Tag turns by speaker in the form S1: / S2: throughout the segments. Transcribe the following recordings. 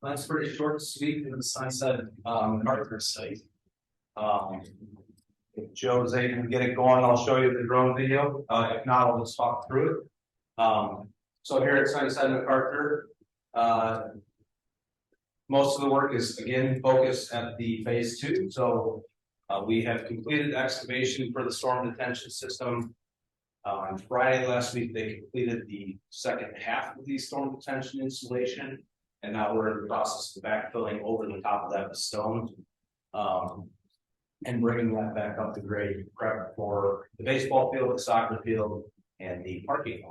S1: That's pretty short and sweet in the Sunset Hartford site. If Joe is able to get it going, I'll show you the drone video. If not, I'll just talk through it. So here at Sunset MacArthur, most of the work is again focused at the phase 2. So we have completed excavation for the storm detention system. On Friday last week, they completed the second half of the storm detention installation, and now we're in the process of backfilling over the top of that with stone, and bringing that back up to grade, prep for the baseball field, the soccer field, and the parking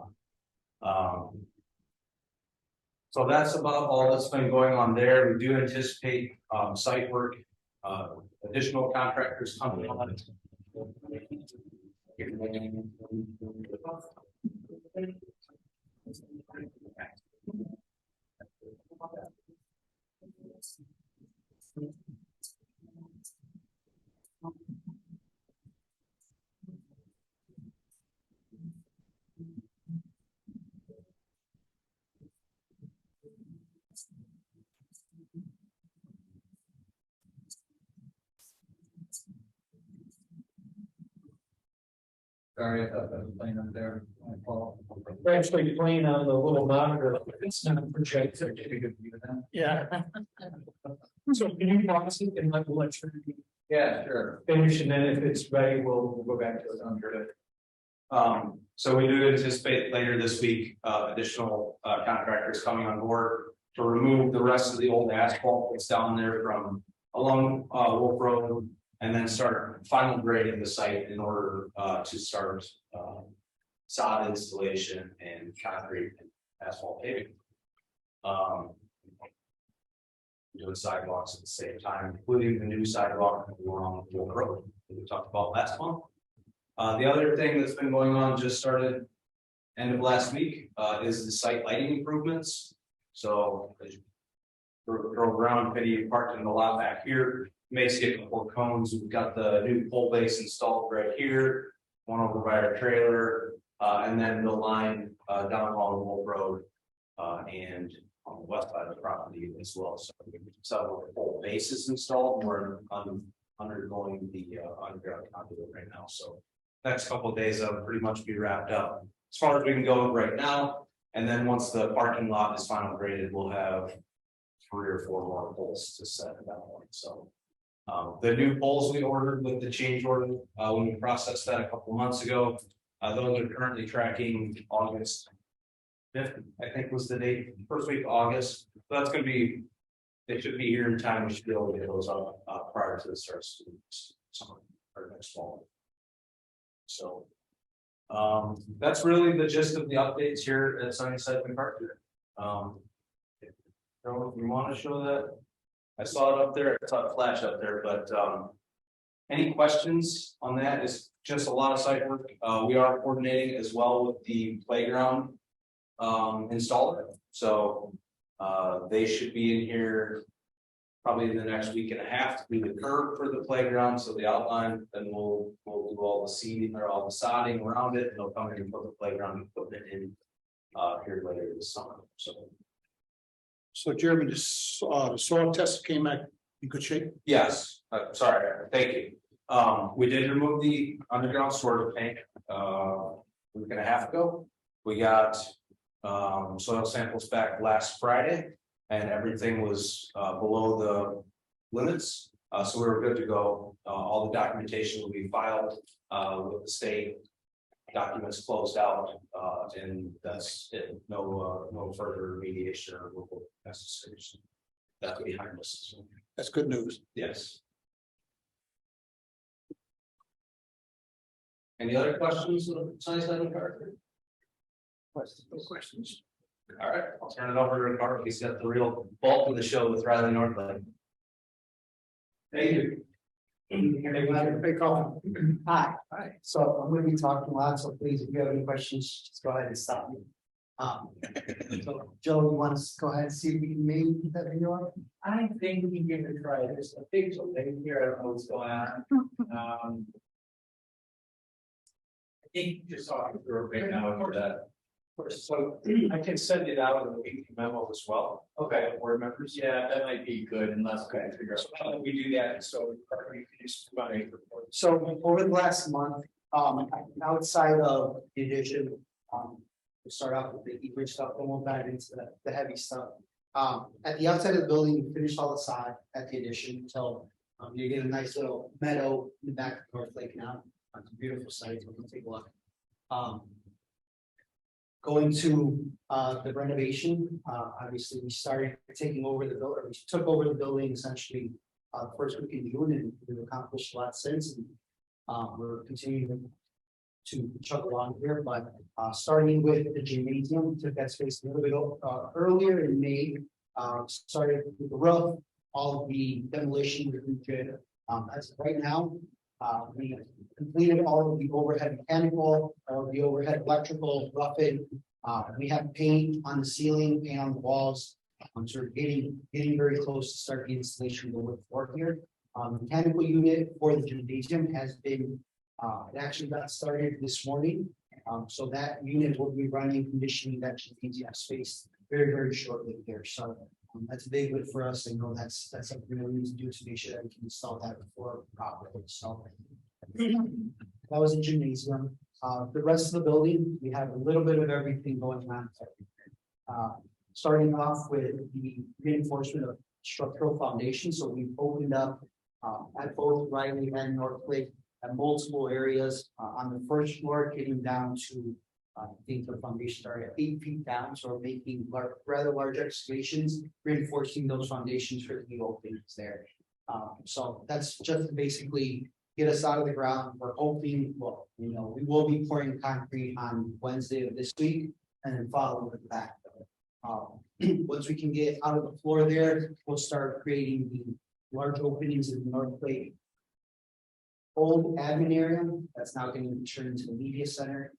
S1: lot. So that's about all that's been going on there. We do anticipate site work, additional contractors coming on.
S2: Sorry, I thought that was playing up there.
S3: We're actually playing on the little monitor. It's not a projector. Yeah. So can you pause it and let you
S2: Yeah, sure.
S3: finish, and then if it's ready, we'll go back to it under it.
S1: So we do anticipate later this week, additional contractors coming on board to remove the rest of the old asphalt that's down there from along Wolf Road, and then start final grading the site in order to start sod installation and concrete and asphalt paving. Doing sidewalks at the same time, including the new sidewalk along Wolf Road that we talked about last month. The other thing that's been going on, just started end of last week, is the site lighting improvements. So as you drove around, Penny parked in the lot back here. May see a couple of cones. We've got the new pole base installed right here, one over by our trailer, and then the line down along Wolf Road and on the west side of the property as well. So we have several pole bases installed. We're undergoing the underground conduit right now. So next couple of days that'll pretty much be wrapped up as far as we can go right now. And then once the parking lot is final graded, we'll have 3 or 4 more poles to set at that point. So the new poles we ordered with the change order when we processed that a couple months ago, those are currently tracking August 5th, I think was the date, first week of August. So that's going to be, they should be here in time. We should be able to get those up prior to the start of summer or next fall. So that's really the gist of the updates here at Sunset MacArthur. If you want to show that. I saw it up there, I saw it flash up there, but any questions on that? It's just a lot of site work. We are coordinating as well with the playground installer. So they should be in here probably in the next week and a half to do the curb for the playground. So the outline, then we'll do all the seeding or all the sodding around it, and they'll come in and put the playground equipment in here later this summer.
S4: So Jeremy, the soil test came back in good shape?
S1: Yes, sorry, thank you. We did remove the underground storage tank a week and a half ago. We got soil samples back last Friday, and everything was below the limits. So we were good to go. All the documentation will be filed with the state. Documents closed out, and that's it. No further remediation or removal necessary. So that's behind us.
S4: That's good news.
S1: Yes. Any other questions on Sunset MacArthur?
S4: No questions.
S1: All right, I'll turn it over to Ricardo. He's got the real bulk of the show with Riley Northland. Thank you.
S5: Hi. Hi. So I'm going to be talking a lot, so please, if you have any questions, just go ahead and stop me. So Joe, you want to go ahead and see if we can maybe get that video up?
S3: I think we can give it a try. There's a big thing here. I don't know what's going on. I think just talking through it right now for that. So I can send it out in a weekly memo as well. Okay, board members.
S2: Yeah, that might be good unless we
S3: Okay.
S2: figure out.
S3: So how do we do that? So we can just put on a report.
S5: So over the last month, outside of the addition, we start off with the egress stuff, then we'll dive into the heavy stuff. At the outside of the building, we finished all the side at the addition, so you get a nice little meadow in the back of North Lake now. It's a beautiful site, so we'll take a look. Going to the renovation, obviously, we started taking over the building, we took over the building essentially first week in June, and we've accomplished a lot since. And we're continuing to chug along here, but starting with the gymnasium, took that space a little bit earlier in May. Started with the roof, all of the demolition was good. As of right now, we completed all of the overhead mechanical, all of the overhead electrical, roughing. We have paint on the ceiling, paint on the walls. So we're getting very close to start the installation of the wood floor here. Mechanical unit for the gymnasium has been, it actually got started this morning. So that unit will be running conditioning that gymnasium space very shortly here. So that's a big win for us. I know that's something we need to do to make sure that we can install that before properly. So that was a gymnasium. The rest of the building, we have a little bit of everything going on. Starting off with the reinforcement of structural foundation. So we've opened up at both Riley and North Lake at multiple areas on the first floor, getting down to I think the foundations are at 8 feet down. So we're making rather large excavations, reinforcing those foundations for the new openings there. So that's just to basically get us out of the ground. We're hoping, well, we will be pouring concrete on Wednesday of this week and then follow with the back. Once we can get out of the floor there, we'll start creating the large openings in the North Lake old admin area. That's now going to be turned into the media center.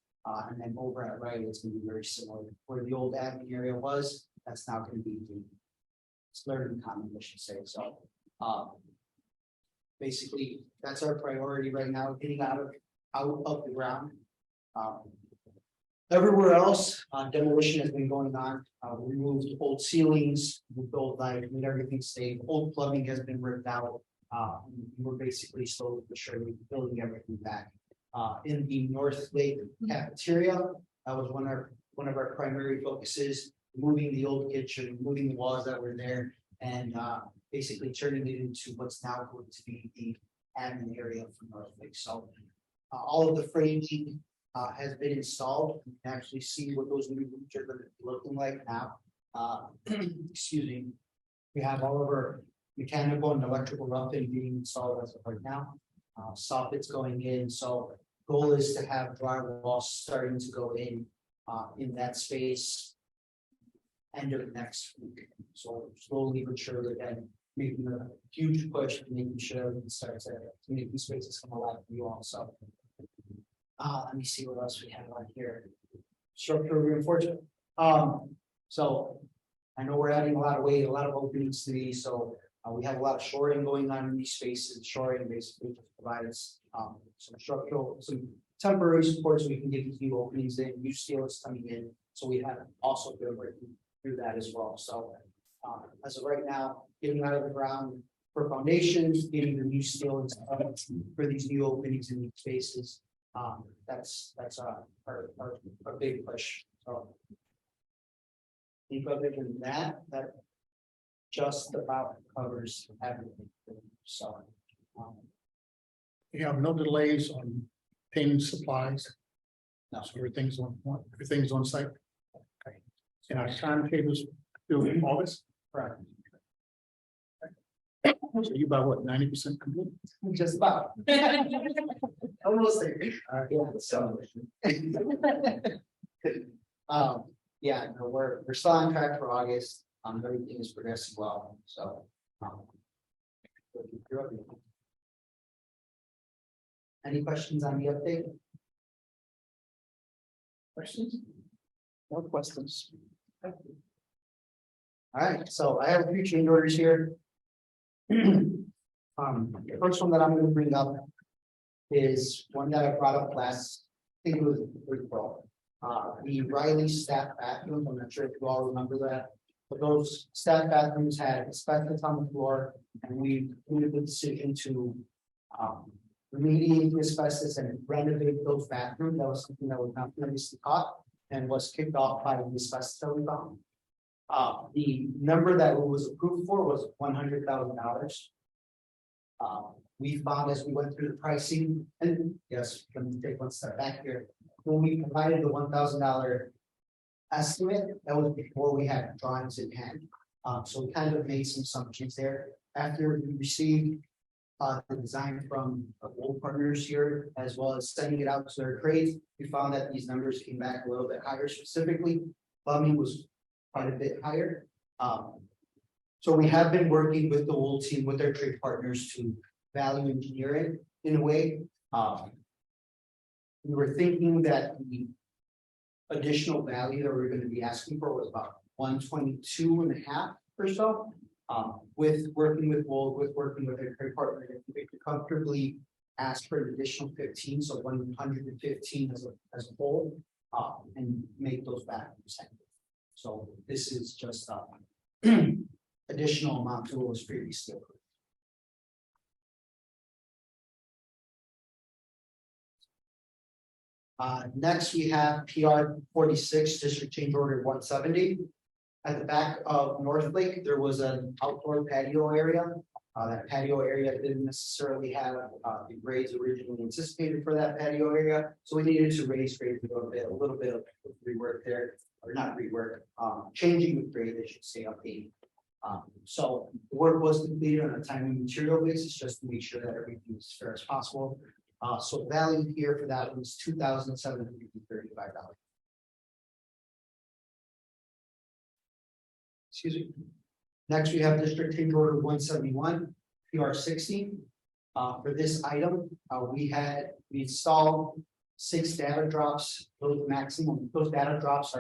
S5: And then over at Riley, it's going to be very similar. Where the old admin area was, that's now going to be the learning common, I should say. So basically, that's our priority right now, getting out of the ground. Everywhere else, demolition has been going on. We removed old ceilings, moved old light, made everything safe. Old plumbing has been ripped out. We're basically slowly but surely building everything back. In the North Lake cafeteria, that was one of our primary focuses, moving the old kitchen, moving the walls that were there, and basically turning it into what's now going to be the admin area for North Lake. So all of the framing has been installed. You can actually see what those new rooms are going to be looking like now. Excuse me. We have all of our mechanical and electrical roughing being installed as of right now. Soffits going in. So goal is to have drywall starting to go in that space end of next week. So slowly but surely then making a huge push, making sure we can start to make these spaces come alive for you all. So let me see what else we have on here. Structural reinforcement. So I know we're adding a lot of weight, a lot of openings to these. So we have a lot of shoring going on in these spaces. Shoring basically just provides some temporary support so we can get these new openings in, new steel is coming in. So we have also been working through that as well. So as of right now, getting out of the ground for foundations, getting the new steel for these new openings in these spaces. That's our big push. So I think other than that just about covers everything. So
S4: You have no delays on payment supplies.
S5: No.
S4: So everything's on site. Okay. And our timetables through August.
S5: correct.
S4: So you about what, 90% complete?
S5: Just about. Almost there. Yeah, so. Yeah, no, we're still on track for August. Everything is progressing well, so. Any questions on the update? Questions? No questions. All right, so I have a few change orders here. The first one that I'm going to bring up is one that I brought up last, I think it was April. The Riley staff bathrooms, I'm not sure if you all remember that. But those staff bathrooms had asbestos on the floor, and we made the decision to remediate the asbestos and renovate those bathrooms. That was something that was not previously caught and was kicked off by the asbestos that we found. The number that was approved for was $100,000. We found as we went through the pricing, and yes, let me take one step back here. When we provided the $1,000 estimate, that was before we had drawings in hand. So we kind of made some assumptions there. After we received the design from old partners here, as well as sending it out to their trades, we found that these numbers came back a little bit higher. Specifically, plumbing was quite a bit higher. So we have been working with the whole team, with their trade partners to value engineer it in a way. We were thinking that the additional value that we we're going to be asking for was about 122.5 or so. With working with Wold, with working with their trade partner, we could comfortably ask for an additional 15, so 115 as a whole, and make those back percent. So this is just additional amount to what was previously approved. Next, we have PR 46, District Change Order 170. At the back of North Lake, there was an outdoor patio area. That patio area didn't necessarily have the grades originally anticipated for that patio area. So we needed to raise grades a little bit of rework there, or not rework, changing the grade, I should say, update. So the work was completed on a time and material basis, just to make sure that everything is as fair as possible. So the value here for that was $2,735. Excuse me. Next, we have District Change Order 171, PR 60. For this item, we installed 6 data drops. Those data drops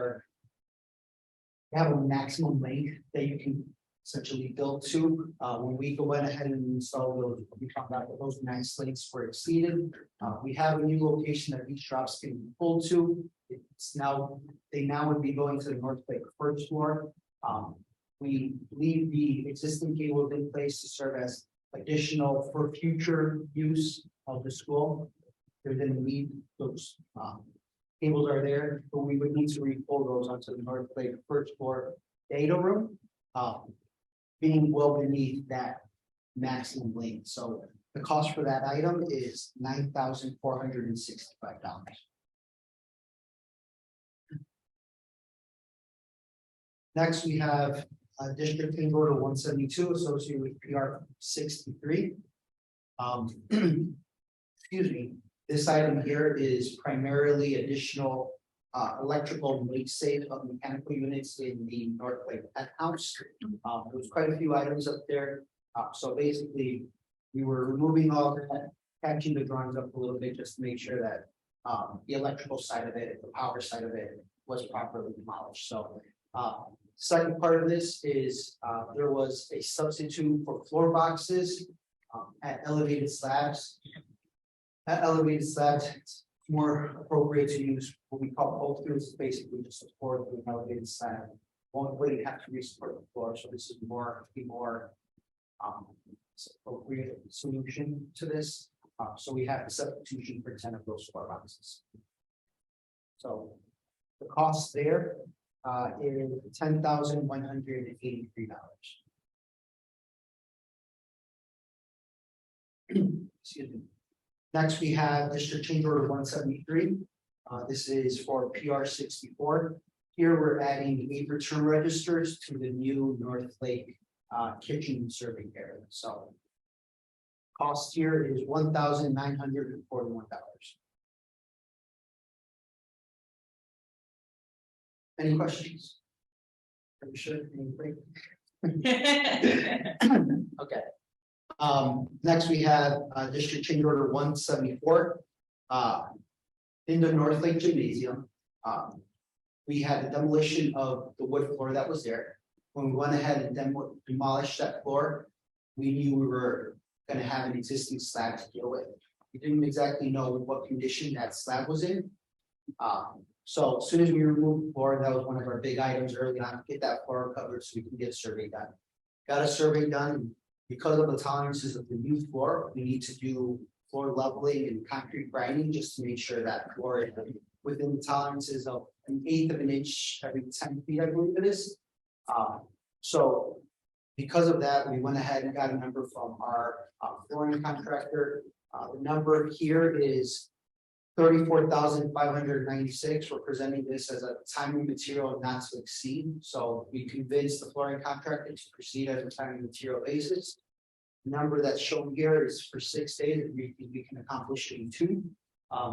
S5: have a maximum length that you can essentially build to. When we go ahead and install those, we found out that those max lengths were exceeded. We have a new location that these drops can be pulled to. They now would be going to the North Lake first floor. We leave the existing cables in place to serve as additional for future use of the school. They're going to leave those cables are there, but we would need to re-pull those onto the North Lake first floor data room, being well beneath that maximum length. So the cost for that item is $9,465. Next, we have District Change Order 172 associated with PR 63. Excuse me. This item here is primarily additional electrical make safe of mechanical units in the North Lake House. There's quite a few items up there. So basically, we were removing all that, catching the drawings up a little bit just to make sure that the electrical side of it, the power side of it was properly demolished. So second part of this is there was a substitute for floor boxes at elevated slabs. At elevated slabs, it's more appropriate to use what we call pull throughs, basically just support the elevated slab. One way to have to re-support the floor, so this is a more appropriate solution to this. So we have a substitution for 10 of those floor boxes. So the cost there is $10,183. Excuse me. Next, we have District Change Order 173. This is for PR 64. Here we're adding 8 return registers to the new North Lake kitchen serving area. So cost here is $1,941. Any questions? Are you sure? Okay. Next we have District Change Order 174. In the North Lake Gymnasium, we had the demolition of the wood floor that was there. When we went ahead and demolished that floor, we knew we were going to have an existing slab to deal with. We didn't exactly know what condition that slab was in. So as soon as we removed the floor, that was one of our big items early on, get that floor covered so we can get a survey done. Got a survey done, because of the tolerances of the new floor, we need to do floor leveling and concrete grinding just to make sure that floor is within the tolerances of 1/8 of an inch every 10 feet, I believe it is. So because of that, we went ahead and got a number from our flooring contractor. The number here is 34,596. We're presenting this as a time and material not to exceed. So we convinced the flooring contractor to proceed as a time and material basis. The number that's shown here is for 6 days, and we can accomplish it in 2.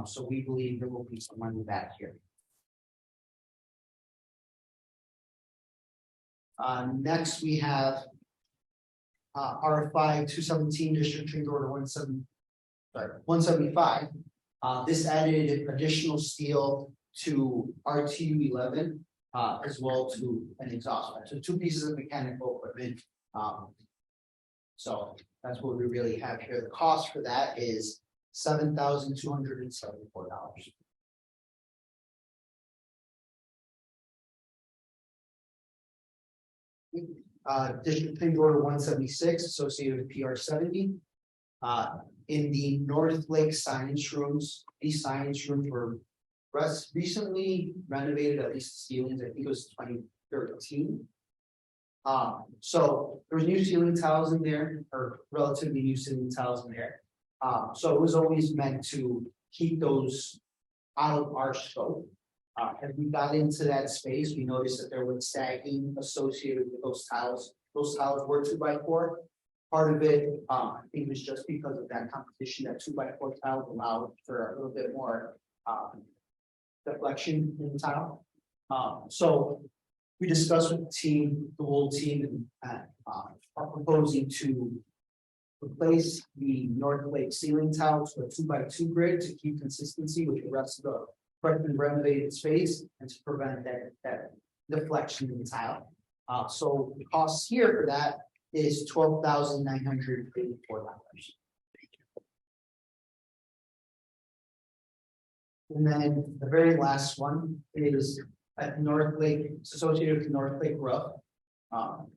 S5: So we believe there will be some money back here. Next, we have R5 217 District Change Order 175. This added additional steel to RTU 11 as well to an exhaust fan. So 2 pieces of mechanical equipment. So that's what we really have here. The cost for that is $7,274. District Change Order 176 associated with PR 70. In the North Lake signage rooms, these signage rooms were recently renovated, at least the ceilings, I think it was 2013. So there was new ceiling tiles in there, or relatively new ceiling tiles in there. So it was always meant to keep those out of our scope. As we got into that space, we noticed that there was sagging associated with those tiles. Those tiles were 2x4. Part of it, I think, was just because of that competition, that 2x4 tile allowed for a little bit more deflection in the tile. So we discussed with the team, the whole team, and are proposing to replace the North Lake ceiling tile to a 2x2 grid to keep consistency with the rest of the freshman renovated space and to prevent that deflection in the tile. So the cost here for that is $12,984. And then the very last one is at North Lake, it's associated with North Lake roof.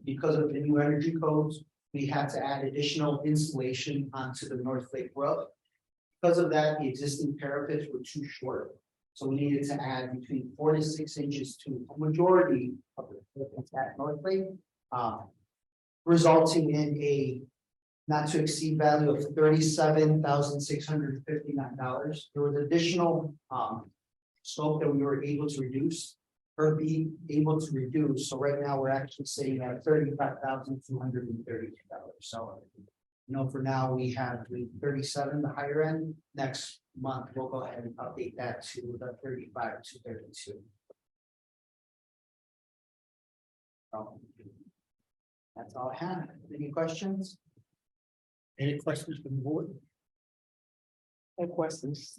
S5: Because of the new energy codes, we had to add additional insulation onto the North Lake roof. Because of that, the existing parapets were too short. So we needed to add between 4 to 6 inches to a majority of the parapets at North Lake, resulting in a not to exceed value of $37,659. There was additional scope that we were able to reduce or be able to reduce. So right now we're actually sitting at $35,232. So, for now we have the 37, the higher end. Next month we'll go ahead and update that to the 35,232. That's all I have. Any questions?
S4: Any questions from the board?
S3: No questions.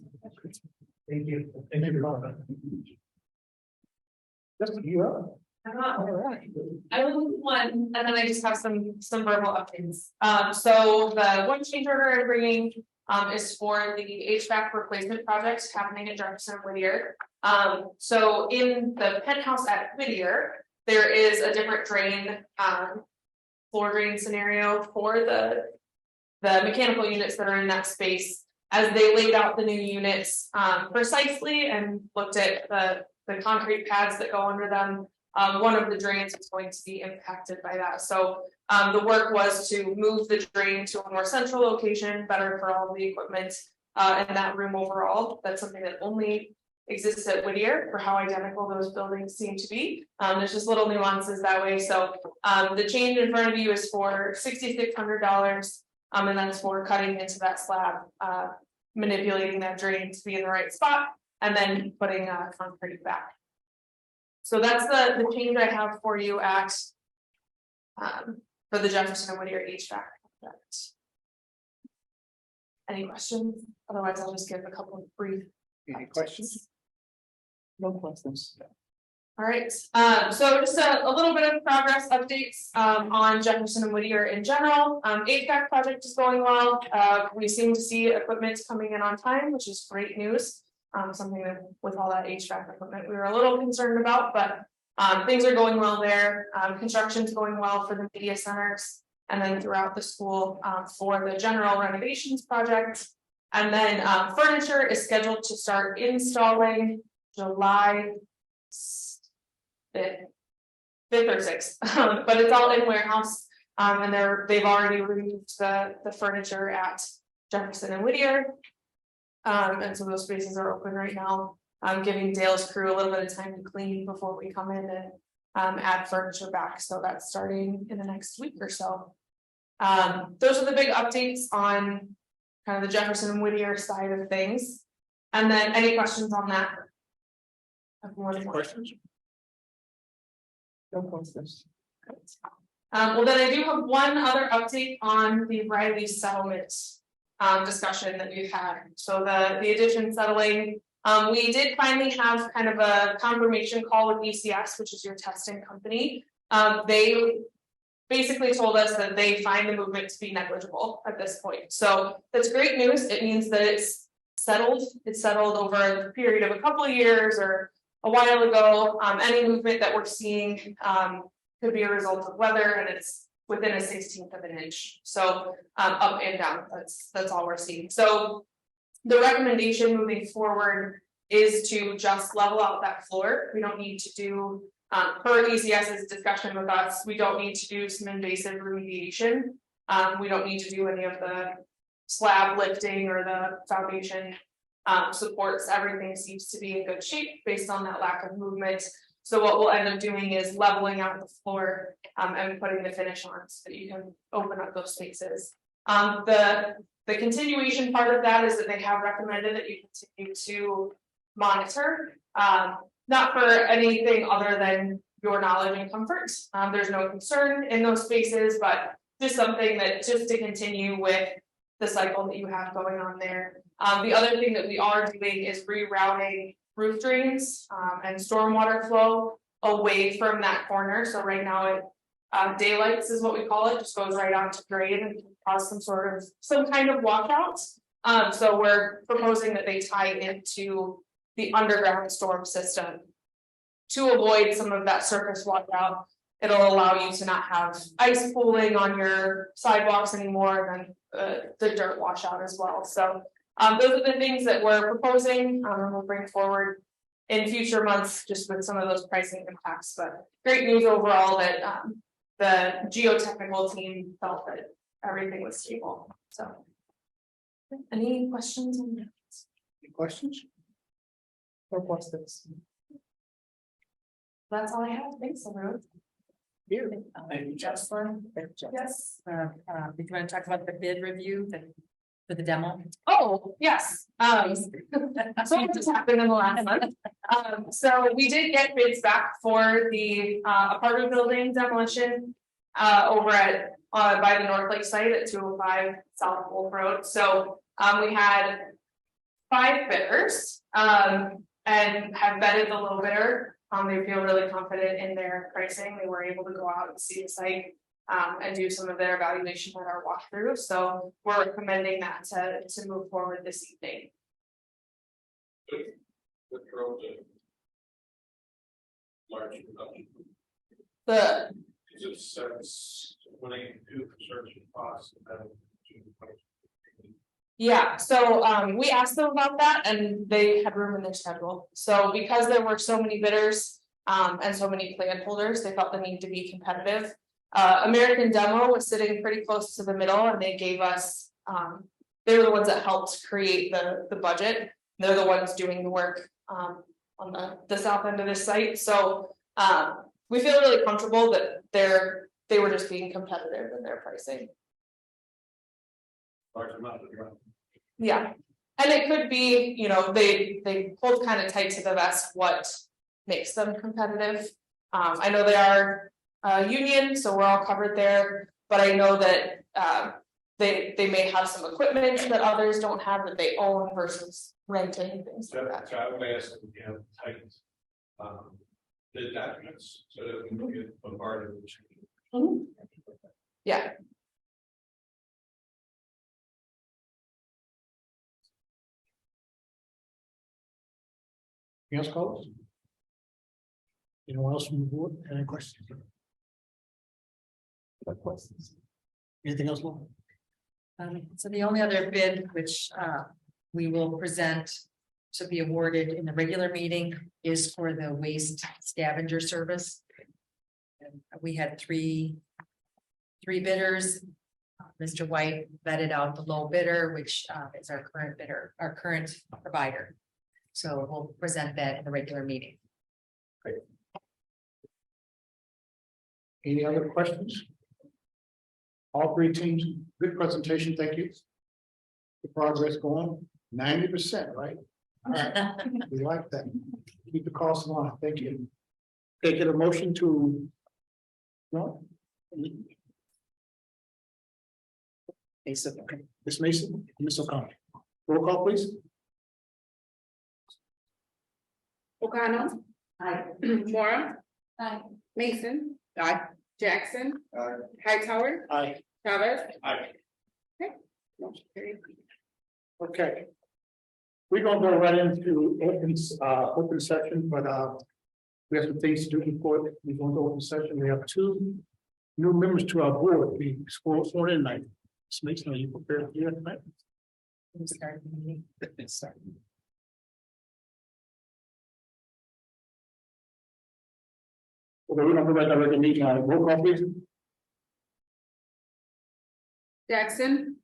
S5: Thank you.
S3: Thank you, Robert. Just you up.
S6: All right. I will do one, and then I just have some verbal updates. So the one change order I'm bringing is for the HVAC replacement project happening at Jefferson and Whittier. So in the penthouse at Whittier, there is a different drain, floor drain scenario for the mechanical units that are in that space. As they laid out the new units precisely and looked at the concrete pads that go under them, one of the drains is going to be impacted by that. So the work was to move the drain to a more central location, better for all the equipment in that room overall. That's something that only exists at Whittier for how identical those buildings seem to be. There's just little nuances that way. So the change in front of you is for $6,600, and that's for cutting into that slab, manipulating that drain to be in the right spot, and then putting concrete back. So that's the change I have for you at for the Jefferson and Whittier HVAC project. Any questions? Otherwise, I'll just give a couple of brief.
S4: Any questions?
S3: No questions.
S6: All right, so just a little bit of progress updates on Jefferson and Whittier in general. HVAC project is going well. We seem to see equipment coming in on time, which is great news. Something that with all that HVAC equipment, we were a little concerned about, but things are going well there. Construction's going well for the media centers and then throughout the school for the general renovations project. And then furniture is scheduled to start installing July 5th or 6th, but it's all in warehouse. And they've already removed the furniture at Jefferson and Whittier. And so those spaces are open right now. Giving Dale's crew a little bit of time to clean before we come in and add furniture back. So that's starting in the next week or so. Those are the big updates on kind of the Jefferson and Whittier side of things. And then any questions on that?
S4: Questions?
S3: No questions.
S6: Well, then I do have one other update on the Riley settlement discussion that we've had. So the addition settling, we did finally have kind of a confirmation call with DCS, which is your testing company. They basically told us that they find the movement to be negligible at this point. So that's great news. It means that it's settled. It's settled over a period of a couple of years or a while ago. Any movement that we're seeing could be a result of weather, and it's within a 1/16 of an inch. So up and down, that's all we're seeing. So the recommendation moving forward is to just level out that floor. We don't need to do, per ECS's discussion with us, we don't need to do some invasive remediation. We don't need to do any of the slab lifting or the foundation supports. Everything seems to be in good shape based on that lack of movement. So what we'll end up doing is leveling out the floor and putting the finish on so that you can open up those spaces. The continuation part of that is that they have recommended that you continue to monitor, not for anything other than your knowledge and comfort. There's no concern in those spaces, but just something that just to continue with the cycle that you have going on there. The other thing that we are doing is rerouting roof drains and stormwater flow away from that corner. So right now it daylights is what we call it, just goes right onto grade and can cause some kind of washout. So we're proposing that they tie into the underground storm system to avoid some of that surface washout. It'll allow you to not have ice pooling on your sidewalks anymore, and then the dirt washout as well. So those are the things that we're proposing and we'll bring forward in future months, just with some of those pricing impacts. But great news overall that the geotechnical team felt that everything was stable. So any questions on that?
S4: Any questions?
S3: No questions.
S6: That's all I have. Thanks, everyone.
S4: Here.
S7: Jocelyn,
S6: Yes.
S7: did you want to talk about the bid review for the demo?
S6: Oh, yes. So what just happened in the last month? So we did get bids back for the apartment building demolition over at by the North Lake site at 205 South Wolf Road. So we had 5 bidders and have vetted the low bidder. They feel really confident in their pricing. They were able to go out and see the site and do some of their evaluation at our walkthrough. So we're recommending that to move forward this evening.
S8: What drove the large reduction?
S6: The
S8: Is it service, when they do construction costs?
S6: Yeah, so we asked them about that and they had room in their schedule. So because there were so many bidders and so many plan holders, they felt the need to be competitive. American Demo was sitting pretty close to the middle and they gave us, they were the ones that helped create the budget. They're the ones doing the work on the south end of this site. So we feel really comfortable that they were just being competitive in their pricing.
S8: Large amount of drop.
S6: Yeah, and it could be, you know, they hold kind of tight to the vest what makes them competitive. I know they are union, so we're all covered there, but I know that they may have some equipment that others don't have that they own versus renting things like that.
S8: So I would ask them, you know, tight the documents so that we can get bombarded with.
S6: Mhm. Yeah.
S4: Anything else, Carlos? Anyone else from the board? Any questions? Anything else, Laura?
S7: So the only other bid which we will present to be awarded in the regular meeting is for the waste scavenger service. And we had three bidders. Mr. White vetted out the low bidder, which is our current bidder, our current provider. So we'll present that in the regular meeting.
S4: Any other questions? All three teams, good presentation, thank you. The progress going, 90%, right? All right, we like that. Keep the cost line, thank you. Take a motion to. No? Ms. Mason, Ms. O'Connor. Roll call, please.
S9: O'Connell.
S7: Aye.
S9: Mora.
S7: Aye.
S9: Mason.
S4: Aye.
S9: Jackson.
S4: Aye.
S9: Hightower.
S4: Aye.
S9: Chavez.
S8: Aye.
S9: Motion carried.
S4: Okay. We're gonna go right into open session, but we have some things to do before we go into open session. We have two new members to our board. We sworn in tonight. Ms. Mason, are you prepared to do that tonight?
S7: We'll start the meeting.
S4: Start. Okay, we're gonna go right now to the meeting. Roll call, please.
S9: Jackson.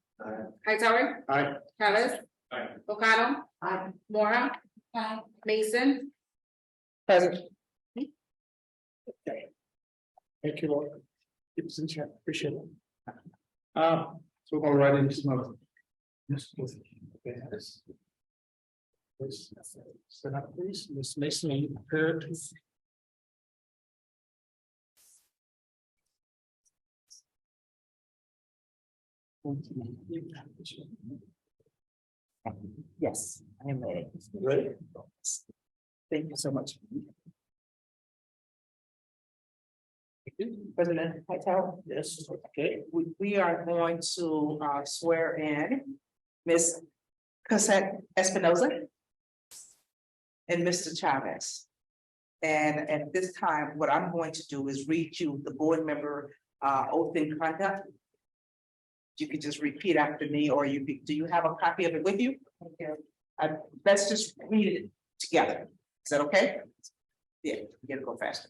S9: Hightower.
S4: Aye.
S9: Chavez.
S8: Aye.
S9: O'Connell.
S7: Aye.
S9: Mora. Mason.
S4: Present. Okay. Thank you, Lord. Keep us in check. Appreciate it. So we're going right into some. Set up, please. Ms. Mason, are you prepared to?
S7: Yes, I am ready.
S4: Ready?
S7: Thank you so much.
S10: President Hightower,
S4: Yes, okay.
S10: we are going to swear in Ms. Cosette Espinoza and Mr. Chavez. And at this time, what I'm going to do is read you the board member oath in conduct. You can just repeat after me, or do you have a copy of it with you? Let's just read it together. Is that okay? Yeah, you gotta go faster.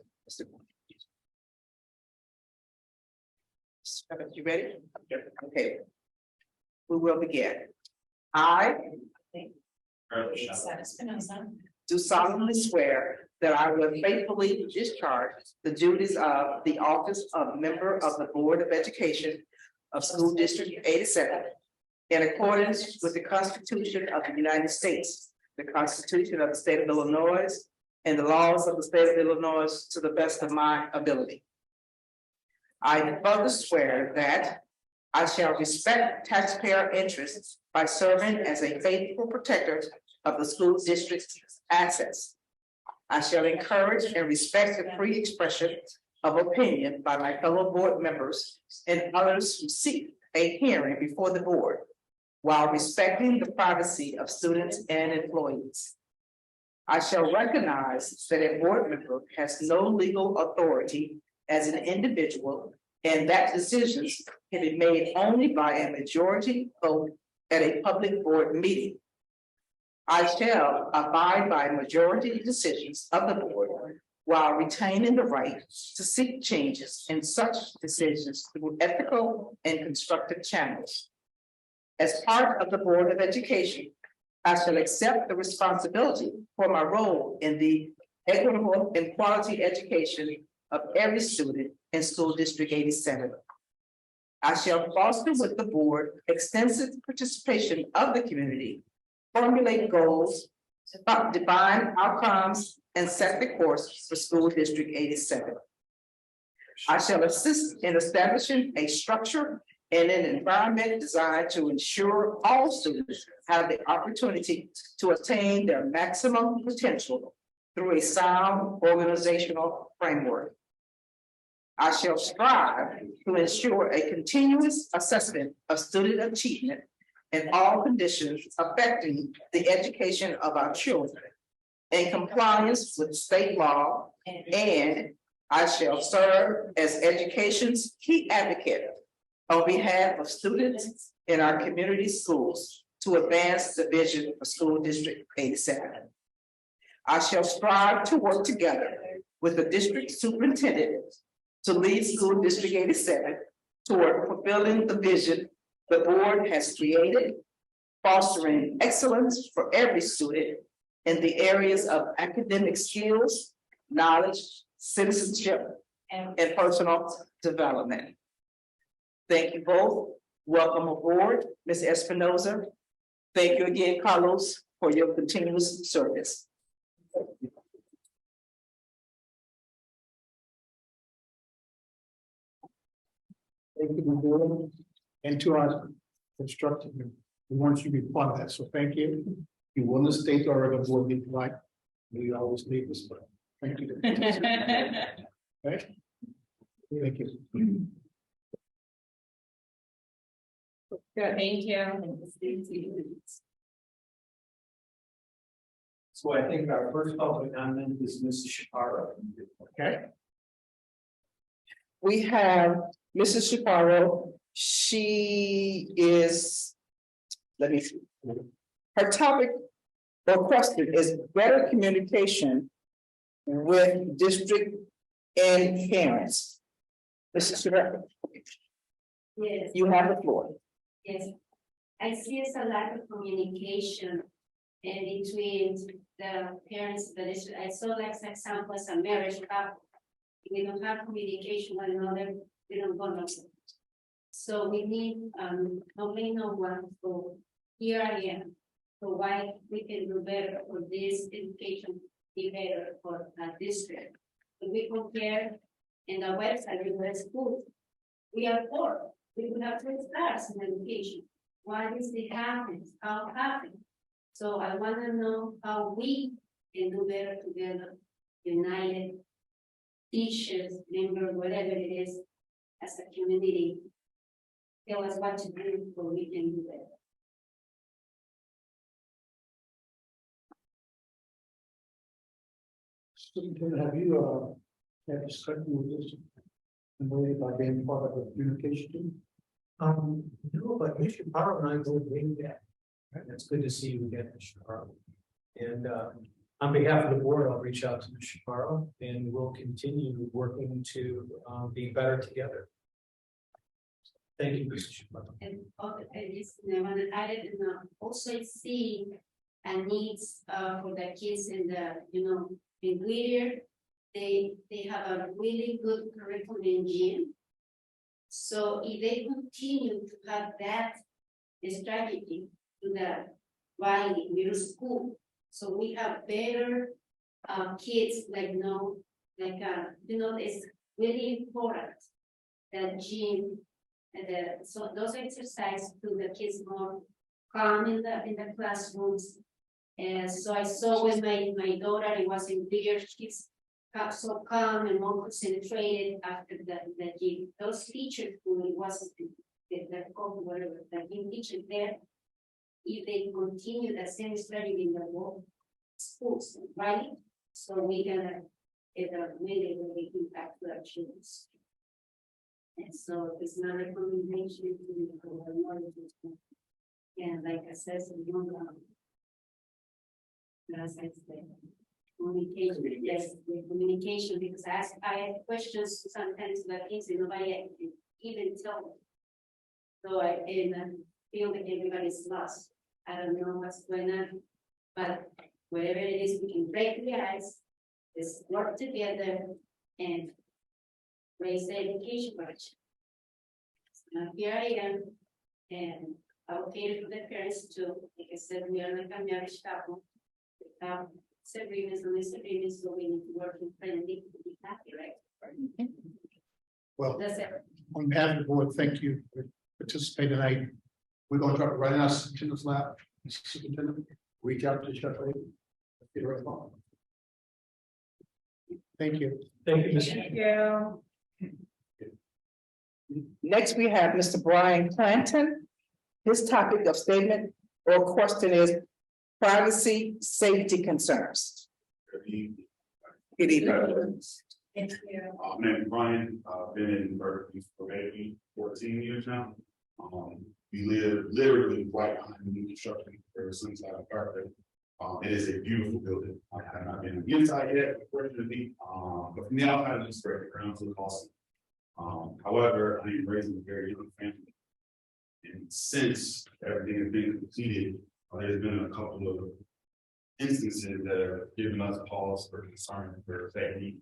S10: You ready? Okay. We will begin. I do solemnly swear that I will faithfully discharge the duties of the office of member of the Board of Education of School District 87 in accordance with the Constitution of the United States, the Constitution of the State of Illinois, and the laws of the State of Illinois to the best of my ability. I further swear that I shall respect taxpayer interests by serving as a faithful protector of the school district's assets. I shall encourage and respect the free expression of opinion by my fellow board members and others who seek a hearing before the board, while respecting the privacy of students and employees. I shall recognize that a board member has no legal authority as an individual, and that decisions can be made only by a majority vote at a public board meeting. I shall abide by majority decisions of the board while retaining the right to seek changes in such decisions through ethical and constructive channels. As part of the Board of Education, I shall accept the responsibility for my role in the equitable and quality education of every student in School District 87. I shall foster with the board extensive participation of the community, formulate goals, define outcomes, and set the course for School District 87. I shall assist in establishing a structure and an environment designed to ensure all students have the opportunity to attain their maximum potential through a sound organizational framework. I shall strive to ensure a continuous assessment of student achievement in all conditions affecting the education of our children, in compliance with state law, and I shall serve as education's key advocate on behalf of students in our community schools to advance the vision for School District 87. I shall strive to work together with the district superintendent to lead School District 87 toward fulfilling the vision the board has created, fostering excellence for every student in the areas of academic skills, knowledge, citizenship, and personal development. Thank you both. Welcome aboard, Ms. Espinoza. Thank you again, Carlos, for your continuous service.
S4: Thank you, my board, and to our instructor. We want you to be part of that, so thank you. You want to stay to our regular board meeting, right? We always leave this, but thank you. Right? Thank you.
S9: Thank you.
S3: So I think our first public comment is Mrs. Shapiro.
S4: Okay.
S10: We have Mrs. Shapiro. She is, let me see. Her topic or question is better communication with district and parents. Mrs. Shapiro,
S11: Yes,
S10: you have the floor.
S11: yes. I see it's a lack of communication between the parents, the district. I saw like an example as a marriage couple. We don't have communication with one another, we don't go nowhere. So we need nobody know one, so here I am. So why we can do better for this education, be better for a district. If we compare in the website with the school, we are poor. We would have 3 stars in education. Why does it happen? How happen? So I want to know how we can do better together, united, teachers, member, whatever it is, as a community. Tell us what to do so we can do better.
S4: Superintendent, have you had discussion with this? And way by being part of the communication team?
S3: No, but Ms. Shapiro and I go way back. And it's good to see you again, Ms. Shapiro. And on behalf of the board, I'll reach out to Ms. Shapiro and we'll continue working to be better together. Thank you, Mr. Shapiro.
S11: And I just want to add it, and also see a needs for the kids in the, in Whittier. They have a really good curriculum in gym. So if they continue to have that strategy to the Valley Middle School, so we have better kids it's really important that gym and so those exercises to the kids more calm in the classrooms. And so I saw with my daughter, it was in bigger kids got so calm and more concentrated after the gym. Those teachers who it was whatever the gym teacher there, if they continue the same strategy in the world schools, right? So we gonna really impact the students. And so it's not a recommendation to and like I said, as I said, communication, yes, the communication, because I have questions sometimes about things and nobody even tell me. So I feel that everybody's lost. I don't know what's going on, but wherever it is, we can break the ice, let's work together and raise the education budget. So here I am, and I'll cater for the parents too. Like I said, we are like a marriage couple. Disagreements and disagreements, so we need to work in friendly to be happy, right?
S4: Well,
S11: That's it.
S4: on behalf of the board, thank you for participating tonight. We're going to drop it right in our superintendent's lap. Mr. Superintendent, reach out to the chef lady. Get her along. Thank you.
S3: Thank you, Mr.
S11: Thank you.
S10: Next, we have Mr. Brian Clanton. His topic of statement or question is privacy, safety concerns.
S8: Good evening.
S10: Good evening.
S9: Thank you.
S8: My name is Brian. I've been in Berkeley for maybe 14 years now. We live literally right behind the new construction for Sunnyside Apartment. It is a beautiful building. I have not been on the inside yet, unfortunately. But from the outside, it's great. The grounds look awesome. However, I am raising a very young family. And since everything has been completed, there's been a couple of instances that have given us pause for concern for safety,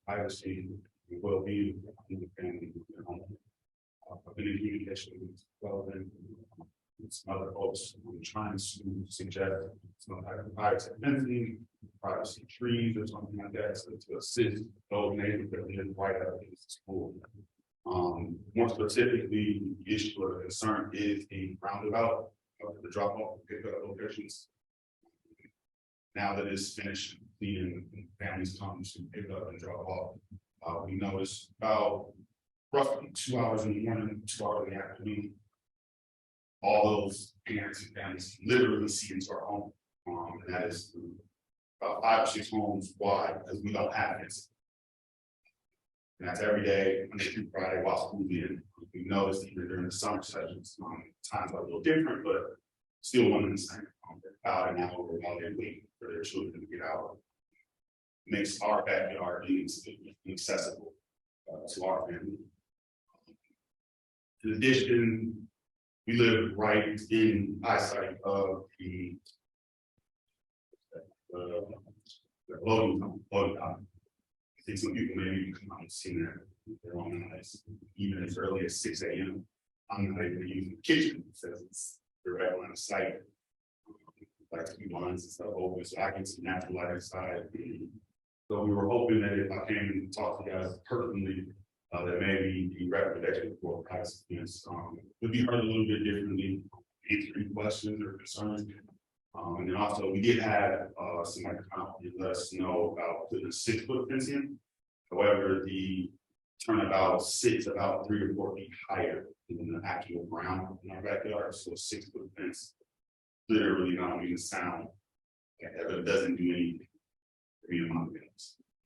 S8: privacy, and well-being in the family. I've been in communication with relevant some other folks. I'm trying to suggest some type of privacy fencing, privacy trees, or something like that, so to assist those neighbors that live right out of the school. More specifically, the issue or concern is a roundabout of the drop-off and pick-up locations. Now that it's finished, the families come to pick up and drop off. We noticed about roughly 2 hours in the morning, 2 hours in the afternoon. All those parents and families literally see into our home. And that is about 5 or 6 homes wide, because we don't have this. And that's every day, Monday through Friday, while school in. We noticed even during the summer sessions, times are a little different, but still one and the same. About an hour while they're waiting for their children to get out. Makes our backyard inaccessible to our family. In addition, we live right in eyesight of the loading dock. I think some people maybe come out and see that with their own eyes, even as early as 6 a.m. I'm not able to use the kitchen because it's direct line of sight. Like to keep lines and stuff open so I can see natural light inside. So we were hoping that if I came and talked to you guys personally, that maybe the recommendation for privacy fence would be heard a little bit differently, answering questions or concerns. And then also we did have somebody come out and let us know about putting a 6-foot fence in. However, the turnabout sits about 3 or 4 feet higher than the actual ground in our backyard. So a 6-foot fence literally not even sound. It doesn't do anything.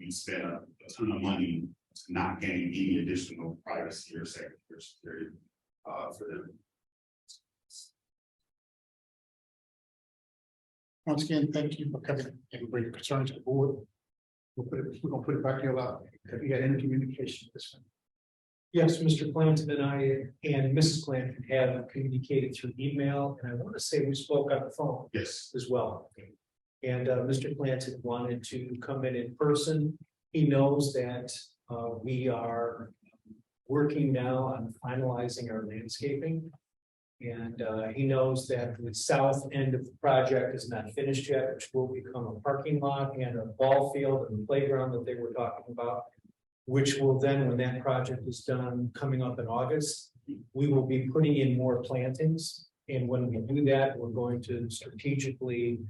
S8: We spent a ton of money to not gain any additional privacy or safety or security for them.
S4: Once again, thank you for coming and bringing concern to the board. We're gonna put it back to your lap. Have you had any communication with this one?
S3: Yes, Mr. Clanton and I and Mrs. Clanton have communicated through email, and I want to say we spoke on the phone.
S8: Yes.
S3: As well. And Mr. Clanton wanted to come in person. He knows that we are working now on finalizing our landscaping. And he knows that the south end of the project is not finished yet, which will become a parking lot and a ball field and playground that they were talking about. Which will then, when that project is done, coming up in August, we will be putting in more plantings. And when we do that, we're going to strategically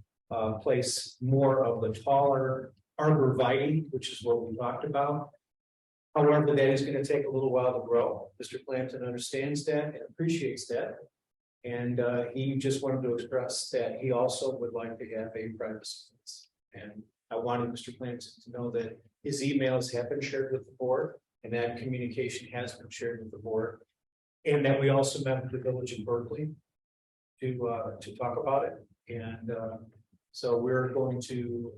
S3: place more of the taller arborvitae, which is what we talked about. However, that is going to take a little while to grow. Mr. Clanton understands that and appreciates that. And he just wanted to express that he also would like to have a privacy fence. And I wanted Mr. Clanton to know that his emails have been shared with the board, and that communication has been shared with the board. And that we also met with the village in Berkeley to talk about it. And so we're going to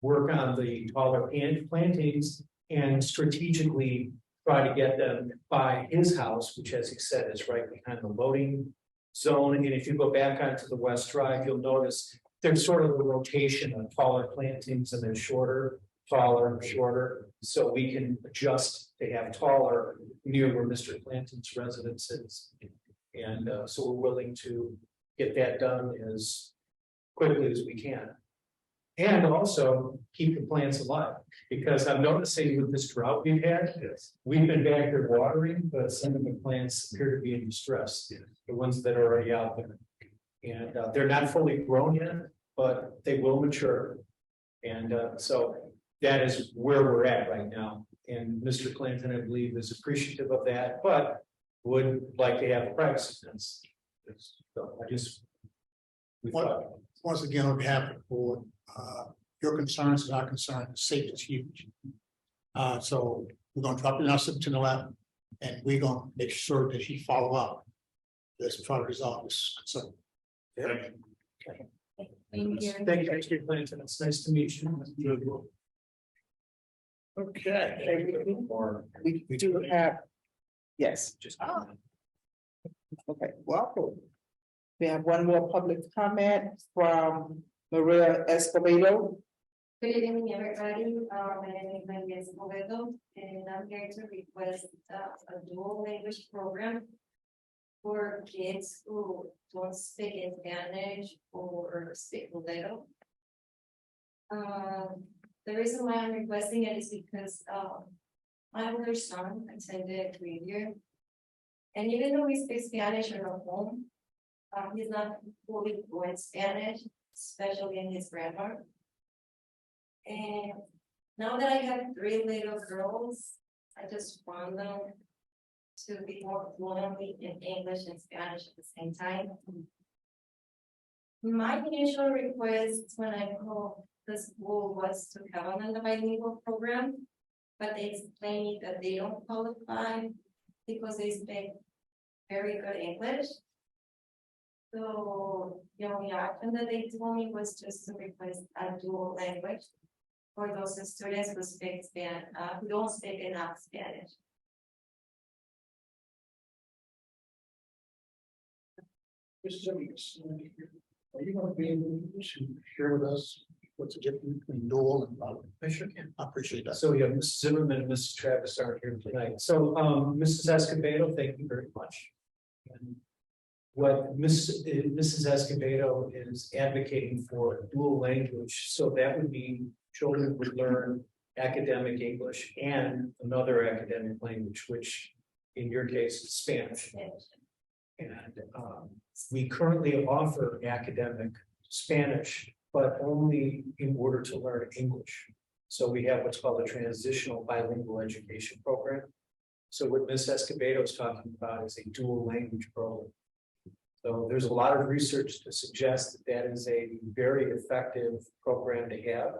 S3: work on the taller plantings and strategically try to get them by his house, which, as he said, is right behind the loading zone. And if you go back onto the West Drive, you'll notice there's sort of a rotation of taller plantings and then shorter, taller, shorter. So we can adjust to have taller near where Mr. Clanton's residence is. And so we're willing to get that done as quickly as we can. And also keep the plants alive, because I'm noticing with this drought we've had, we've been back here watering, but some of the plants appear to be in distress, the ones that are already out there. And they're not fully grown yet, but they will mature. And so that is where we're at right now. And Mr. Clanton, I believe, is appreciative of that, but would like to have a privacy fence. So I just, we thought.
S4: Once again, on behalf of the board, your concerns and our concern, safety is huge. So we're gonna drop it in our superintendent lap, and we're gonna make sure that he follow up. Let's try to resolve this concern.
S7: Thank you.
S3: Thank you for your plans, and it's nice to meet you.
S10: Okay. We do have, yes. Okay, welcome. We have one more public comment from Maria Escobedo.
S11: Good evening, everybody. My name is Maria Escobedo, and I'm here to request a dual language program for kids who don't speak in Spanish or speak little. The reason why I'm requesting it is because my older son attended grade year. And even though we speak Spanish at home, he's not fully fluent Spanish, especially in his grammar. And now that I have 3 little girls, I just want them to be more fluently in English and Spanish at the same time. My initial request when I called the school was to have another bilingual program, but they explained that they don't qualify because they speak very good English. So the only option that they told me was just to request a dual language for those students who speak Spanish, who don't speak enough Spanish.
S4: Are you gonna be able to share with us what's the difference between dual and bilingual?
S3: I sure can.
S4: I appreciate that.
S3: So we have Mrs. Zimmerman and Mrs. Travis aren't here tonight. So Mrs. Escobedo, thank you very much. And what Mrs. Escobedo is advocating for dual language, so that would mean children would learn academic English and another academic language, which in your case is Spanish. And we currently offer academic Spanish, but only in order to learn English. So we have what's called a transitional bilingual education program. So what Ms. Escobedo is talking about is a dual language program. So there's a lot of research to suggest that that is a very effective program to have.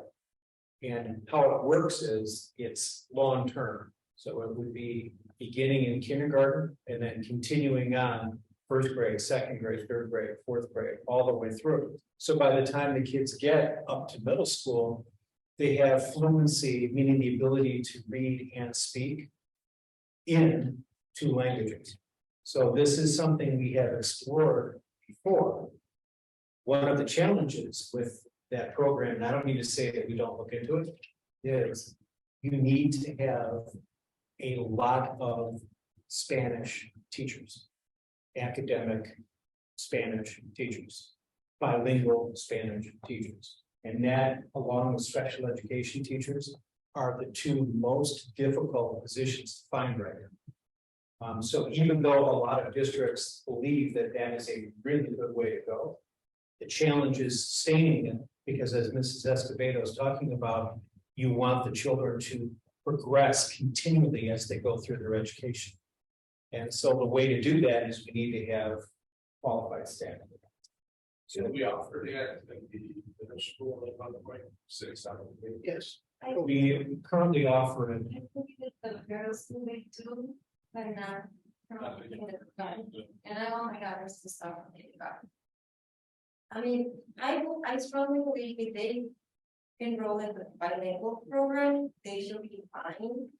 S3: And how it works is it's long-term. So it would be beginning in kindergarten and then continuing on 1st grade, 2nd grade, 3rd grade, 4th grade, all the way through. So by the time the kids get up to middle school, they have fluency, meaning the ability to read and speak in 2 languages. So this is something we have explored before. One of the challenges with that program, and I don't need to say that we don't look into it, is you need to have a lot of Spanish teachers, academic Spanish teachers, bilingual Spanish teachers. And that, along with special education teachers, are the 2 most difficult positions to find right now. So even though a lot of districts believe that that is a really good way to go, the challenge is sustaining it, because as Mrs. Escobedo is talking about, you want the children to progress continually as they go through their education. And so the way to do that is we need to have qualified staff.
S8: So we offer the school, by the way, 6 out of 8.
S4: Yes.
S3: We currently offer it.
S11: I think the girls do it too, but not. And I want my daughters to start from kindergarten. I mean, I strongly believe if they enroll in the bilingual program, they should be fine.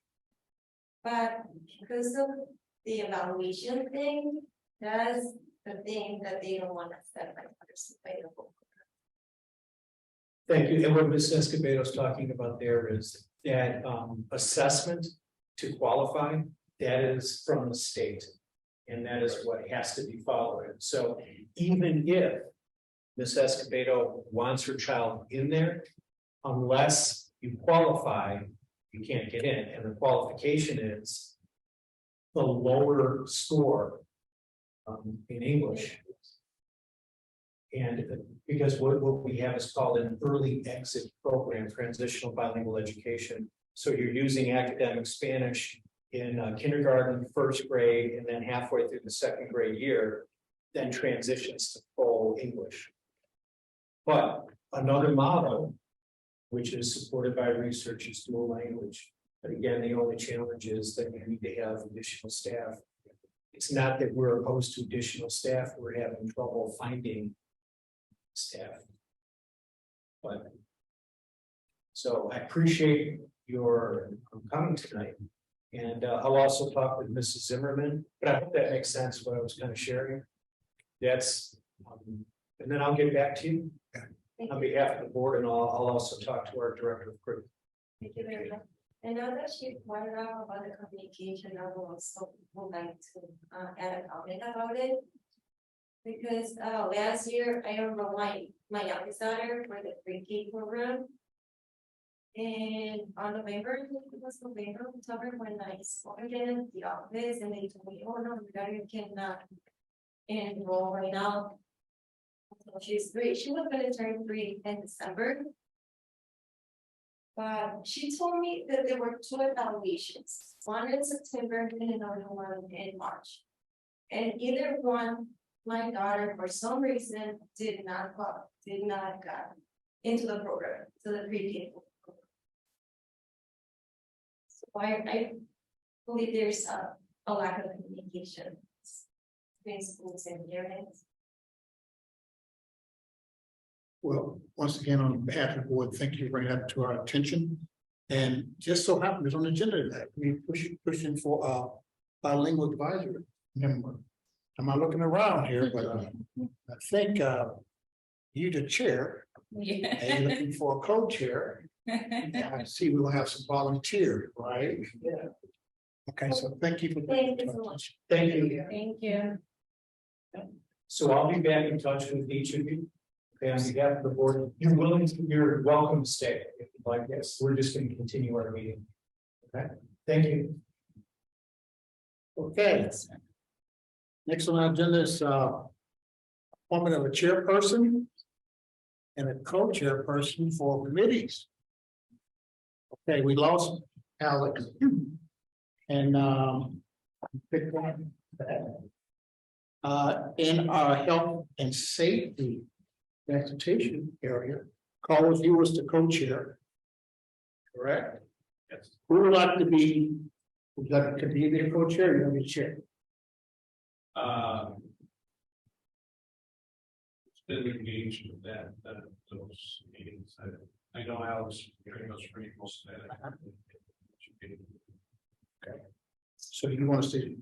S11: But because of the evaluation thing, that's the thing that they don't want to set by bilingual.
S3: Thank you. And what Ms. Escobedo is talking about there is that assessment to qualify, that is from the state. And that is what has to be followed. So even if Ms. Escobedo wants her child in there, unless you qualify, you can't get in. And the qualification is the lower score in English. And because what we have is called an early exit program, transitional bilingual education. So you're using academic Spanish in kindergarten, 1st grade, and then halfway through the 2nd grade year, then transitions to full English. But another model which is supported by research, is dual language. But again, the only challenge is that you need to have additional staff. It's not that we're opposed to additional staff, we're having trouble finding staff. But so I appreciate your coming tonight. And I'll also talk with Mrs. Zimmerman, but I hope that makes sense what I was kind of sharing. That's, and then I'll get back to you on behalf of the board, and I'll also talk to our director of group.
S11: Thank you very much. And now that she pointed out about the communication, I will also would like to add a comment about it. Because last year, I enrolled my youngest daughter for the pre-K program. And on November, it was November, October, when I spoke again at the office, and they told me, oh no, you cannot enroll right now. So she's 3, she was gonna turn 3 in December. But she told me that there were 2 evaluations, one in September and another one in March. And either one, my daughter, for some reason, did not get into the program, to the pre-K program. So I believe there's a lack of communication between schools and parents.
S4: Well, once again, on behalf of the board, thank you for bringing that to our attention. And just so happens on the agenda that we pushing for bilingual advisory member. Am I looking around here? But I think you the chair,
S7: Yeah.
S4: and you're looking for a co-chair. I see we will have some volunteers, right?
S3: Yeah.
S4: Okay, so thank you for.
S11: Thank you so much.
S3: Thank you.
S6: Thank you.
S3: So I'll be back in touch with each of you. Okay, on behalf of the board, you're welcome to stay if you'd like. Yes, we're just going to continue our meeting. Okay, thank you.
S4: Okay. Next on our agenda is appointment of a chairperson and a co-chairperson for committees. Okay, we lost Alex. And pick one. In our health and safety transportation area, Carlos, you was the co-chair. Correct?
S1: Yes.
S4: Who would like to be, would like to be the co-chair, you want to be chair?
S1: Been engaged with those meetings. I know Alex very much pretty close to that.
S4: Okay. So you want to stay?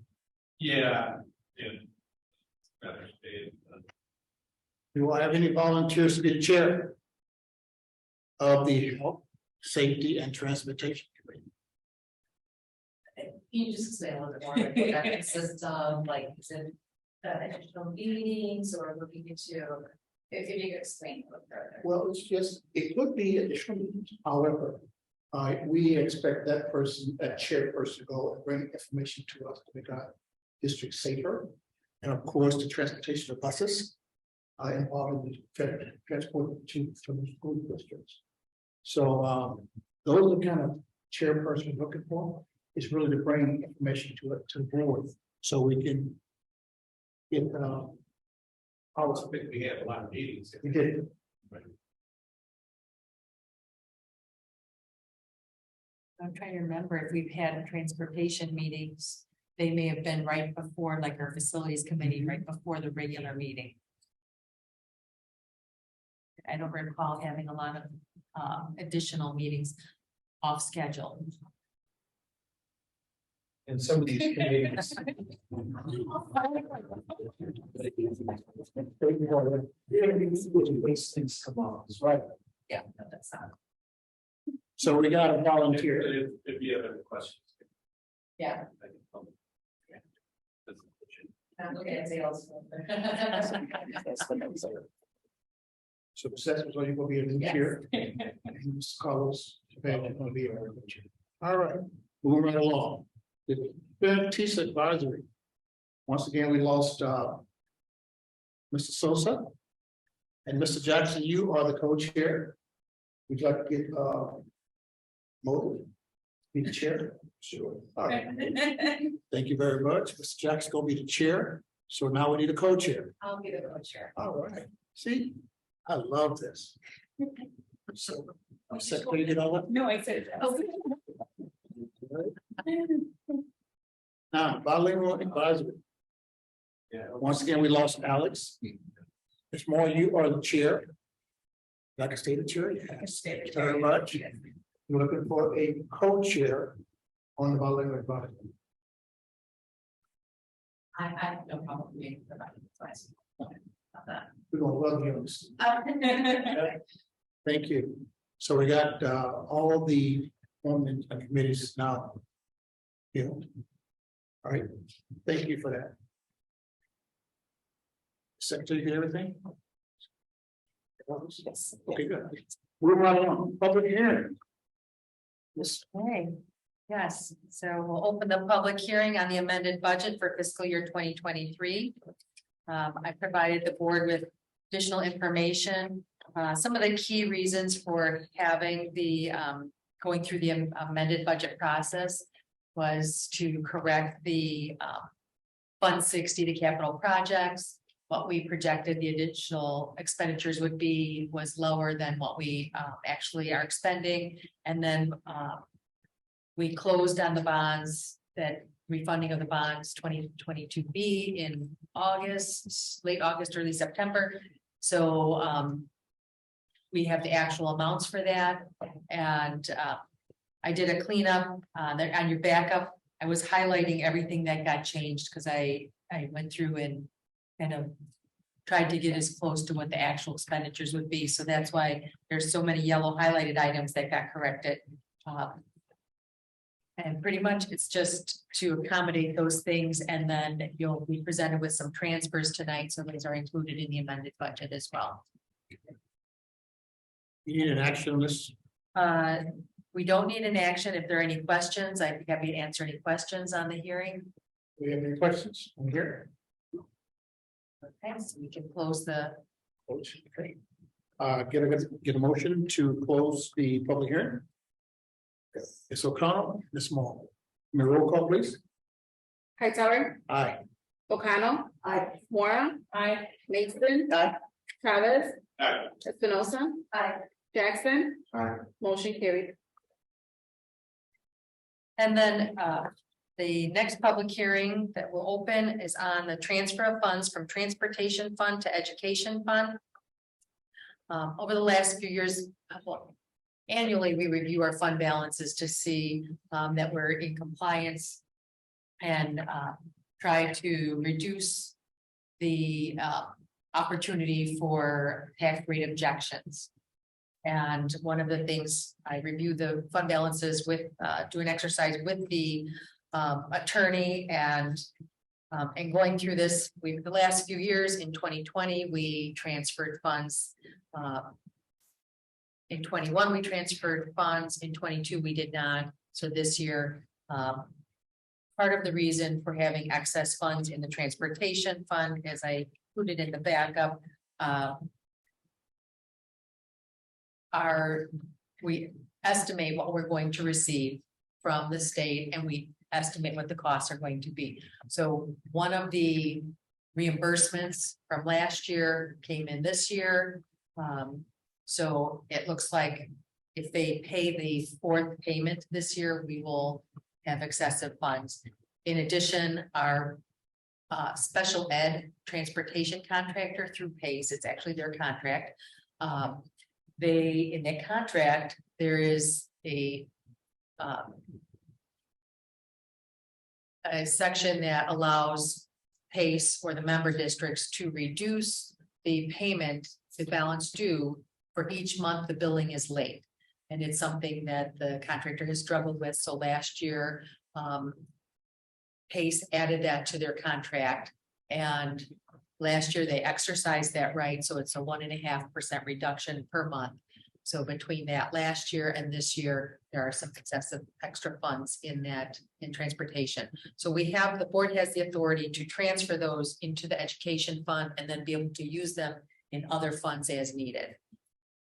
S1: Yeah. Better stay.
S4: Do I have any volunteers to be the chair of the health, safety and transportation committee?
S7: Can you just explain a little bit more, like what that consists of, like, is it additional meetings or looking into, if you could explain a little further?
S4: Well, it's just, it could be additional meetings, however, we expect that person, that chairperson to go and bring information to us to make our district safer. And of course, the transportation of buses involving the transport to the school districts. So those are the kind of chairperson we're looking for, is really to bring information to the board so we can get
S1: I was think we had a lot of meetings.
S4: we did.
S7: I'm trying to remember if we've had transportation meetings, they may have been right before, like our facilities committee, right before the regular meeting. I don't recall having a lot of additional meetings off schedule.
S3: And some of these committees. These things come up, right?
S7: Yeah, no, that's not.
S4: So we got a volunteer.
S1: If you have any questions.
S7: Yeah. I'm looking at sales.
S4: So that's what you're gonna be a new chair. And Mr. Carlos, you're gonna be our new chair. All right, moving right along. The D87 advisory. Once again, we lost Mr. Sosa. And Mr. Jackson, you are the co-chair. Would you like to get Mo, be the chair? Sure. All right. Thank you very much. Mr. Jackson's gonna be the chair. So now we need a co-chair.
S7: I'll be the co-chair.
S4: All right. See, I love this. So, Secretary, did all that?
S9: No, I said.
S4: Now, bilingual advisory.
S1: Yeah.
S4: Once again, we lost Alex. It's more you are the chair. Like I stay the chair, yes, thank you very much. We're looking for a co-chair on the bilingual advisory.
S7: I have no problem being provided advice.
S4: We're gonna love you on this. Thank you. So we got all the committees now. Filled. All right, thank you for that. Secretary, you get everything?
S7: Yes.
S4: Okay, good. We're right on, public hearing. Yes,
S7: Okay, yes, so we'll open the public hearing on the amended budget for fiscal year 2023. I provided the board with additional information. Some of the key reasons for having the going through the amended budget process was to correct the Fund 60 to capital projects. What we projected the additional expenditures would be was lower than what we actually are expending. And then we closed on the bonds, that refunding of the bonds 2022B in August, late August, early September. So we have the actual amounts for that. And I did a cleanup on your backup. I was highlighting everything that got changed because I went through and kind of tried to get as close to what the actual expenditures would be. So that's why there's so many yellow highlighted items that got corrected. And pretty much it's just to accommodate those things. And then you'll be presented with some transfers tonight. So those are included in the amended budget as well.
S4: you need an action on this.
S7: We don't need an action. If there are any questions, I'd be happy to answer any questions on the hearing.
S4: Do we have any questions on here?
S7: Okay, so we can close the,
S4: Okay. Get a motion to close the public hearing. Ms. O'Connell, Ms. Small. May roll call, please.
S9: Hightower,
S4: Aye.
S9: O'Connell. Aye. Mora.
S6: Aye.
S9: Mason.
S10: Aye.
S9: Travis.
S8: Aye.
S9: Espinosa.
S7: Aye.
S9: Jackson.
S8: Aye.
S9: Motion carried.
S7: and then the next public hearing that will open is on the transfer of funds from transportation fund to education fund. Over the last few years, well, annually, we review our fund balances to see that we're in compliance and try to reduce the opportunity for tax rate objections. And one of the things I review the fund balances with, do an exercise with the attorney and going through this, the last few years in 2020, we transferred funds. In 21, we transferred funds. In 22, we did not. So this year, part of the reason for having excess funds in the transportation fund, as I included in the backup, we estimate what we're going to receive from the state, and we estimate what the costs are going to be. So one of the reimbursements from last year came in this year. So it looks like if they pay the fourth payment this year, we will have excessive funds. In addition, our special ed transportation contractor through PACE, it's actually their contract. In that contract, there is a section that allows PACE or the member districts to reduce the payment, the balance due for each month the billing is late. And it's something that the contractor has struggled with. So last year, PACE added that to their contract. And last year they exercised that right. So it's a 1.5% reduction per month. So between that last year and this year, there are some excessive extra funds in transportation. So the board has the authority to transfer those into the education fund and then be able to use them in other funds as needed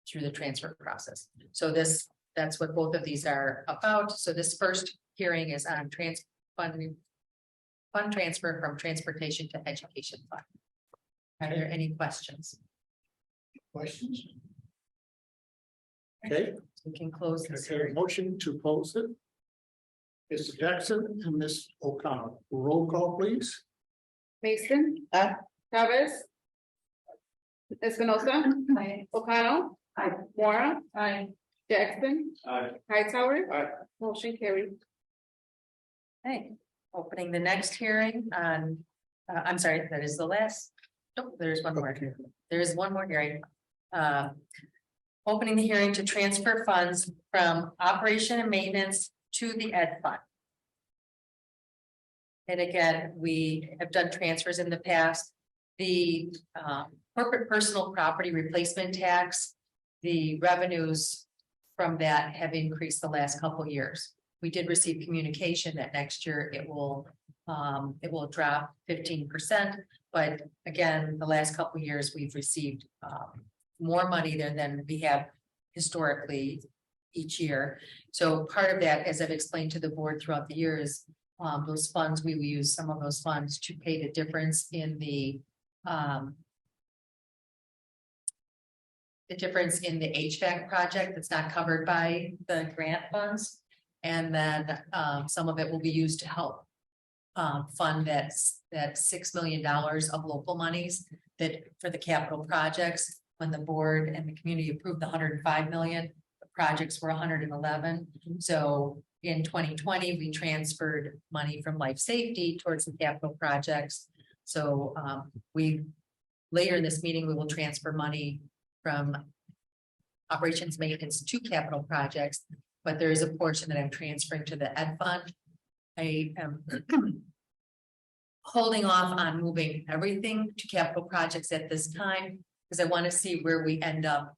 S7: through the transfer process. So that's what both of these are about. So this first hearing is on fund transfer from transportation to education fund. Are there any questions?
S4: Questions? Okay,
S7: We can close this
S4: okay,
S7: hearing.
S4: motion to close it. Mr. Jackson and Ms. O'Connell, roll call, please.
S9: Mason.
S10: Aye.
S9: Chavez. Espinosa. O'Connell. Mora. Jackson. Hightower. Motion carried.
S7: Okay, opening the next hearing on, I'm sorry, that is the last. Oh, there's one more. There is one more hearing. Opening the hearing to transfer funds from operation and maintenance to the ed fund. And again, we have done transfers in the past. The corporate personal property replacement tax, the revenues from that have increased the last couple years. We did receive communication that next year it will drop 15%. But again, the last couple years, we've received more money than we have historically each year. So part of that, as I've explained to the board throughout the years, those funds, we will use some of those funds to pay the difference in the HVAC project that's not covered by the grant funds. And then some of it will be used to help fund that $6 million of local monies that for the capital projects. When the board and the community approved the 105 million, the projects were 111. So in 2020, we transferred money from life safety towards the capital projects. So later in this meeting, we will transfer money from operations maintenance to capital projects, but there is a portion that I'm transferring to the ed fund. I am holding off on moving everything to capital projects at this time, because I want to see where we end up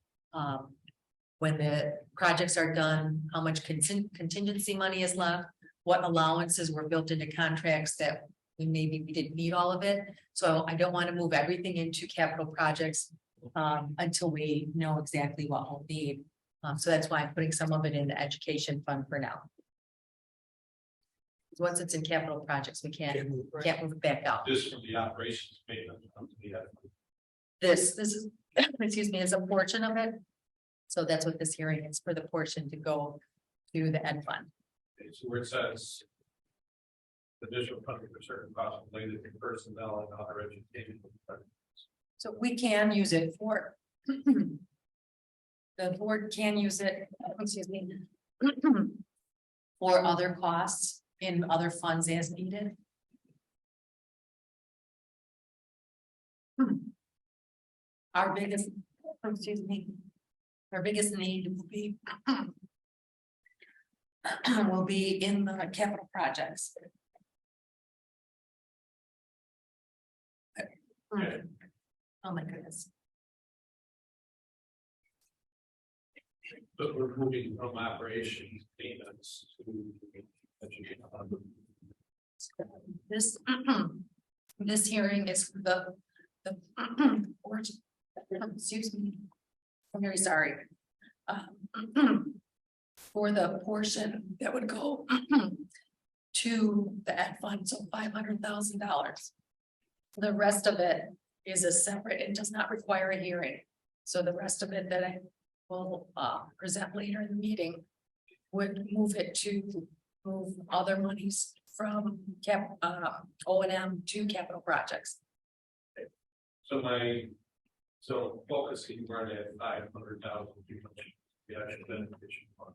S7: when the projects are done, how much contingency money is left, what allowances were built into contracts that we didn't need all of it. So I don't want to move everything into capital projects until we know exactly what we'll need. So that's why I'm putting some of it in the education fund for now. Once it's in capital projects, we can't move it back out.
S12: This from the operations maintenance.
S7: This is, excuse me, is a portion of it. So that's what this hearing is, for the portion to go to the ed fund.
S12: So where it says additional funding for certain costs related to personnel and other education.
S7: So we can use it for, the board can use it, excuse me, for other costs in other funds as needed. Our biggest, excuse me, our biggest need will be in the capital projects. Oh my goodness.
S12: But we're moving from operations maintenance to education.
S7: This hearing is the excuse me, I'm very sorry. For the portion that would go to the ed fund, so $500,000. The rest of it is a separate, it does not require a hearing. So the rest of it that I will present later in the meeting would move other monies from O&M to capital projects.
S12: So focusing right at 500,000, the actual beneficial fund.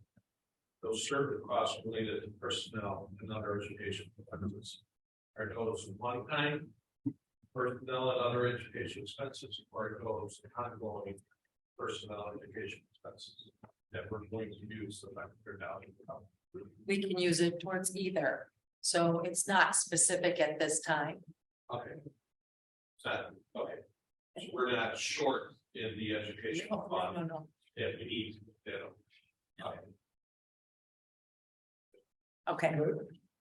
S12: Those certain costs related to personnel and other education expenses are those one-time personnel and other education expenses, or those ongoing personnel and education expenses that we're going to use the $500,000.
S7: We can use it towards either, so it's not specific at this time.
S12: Okay. Okay. So we're not short in the education fund.
S7: No.
S12: If we need to.
S7: Okay,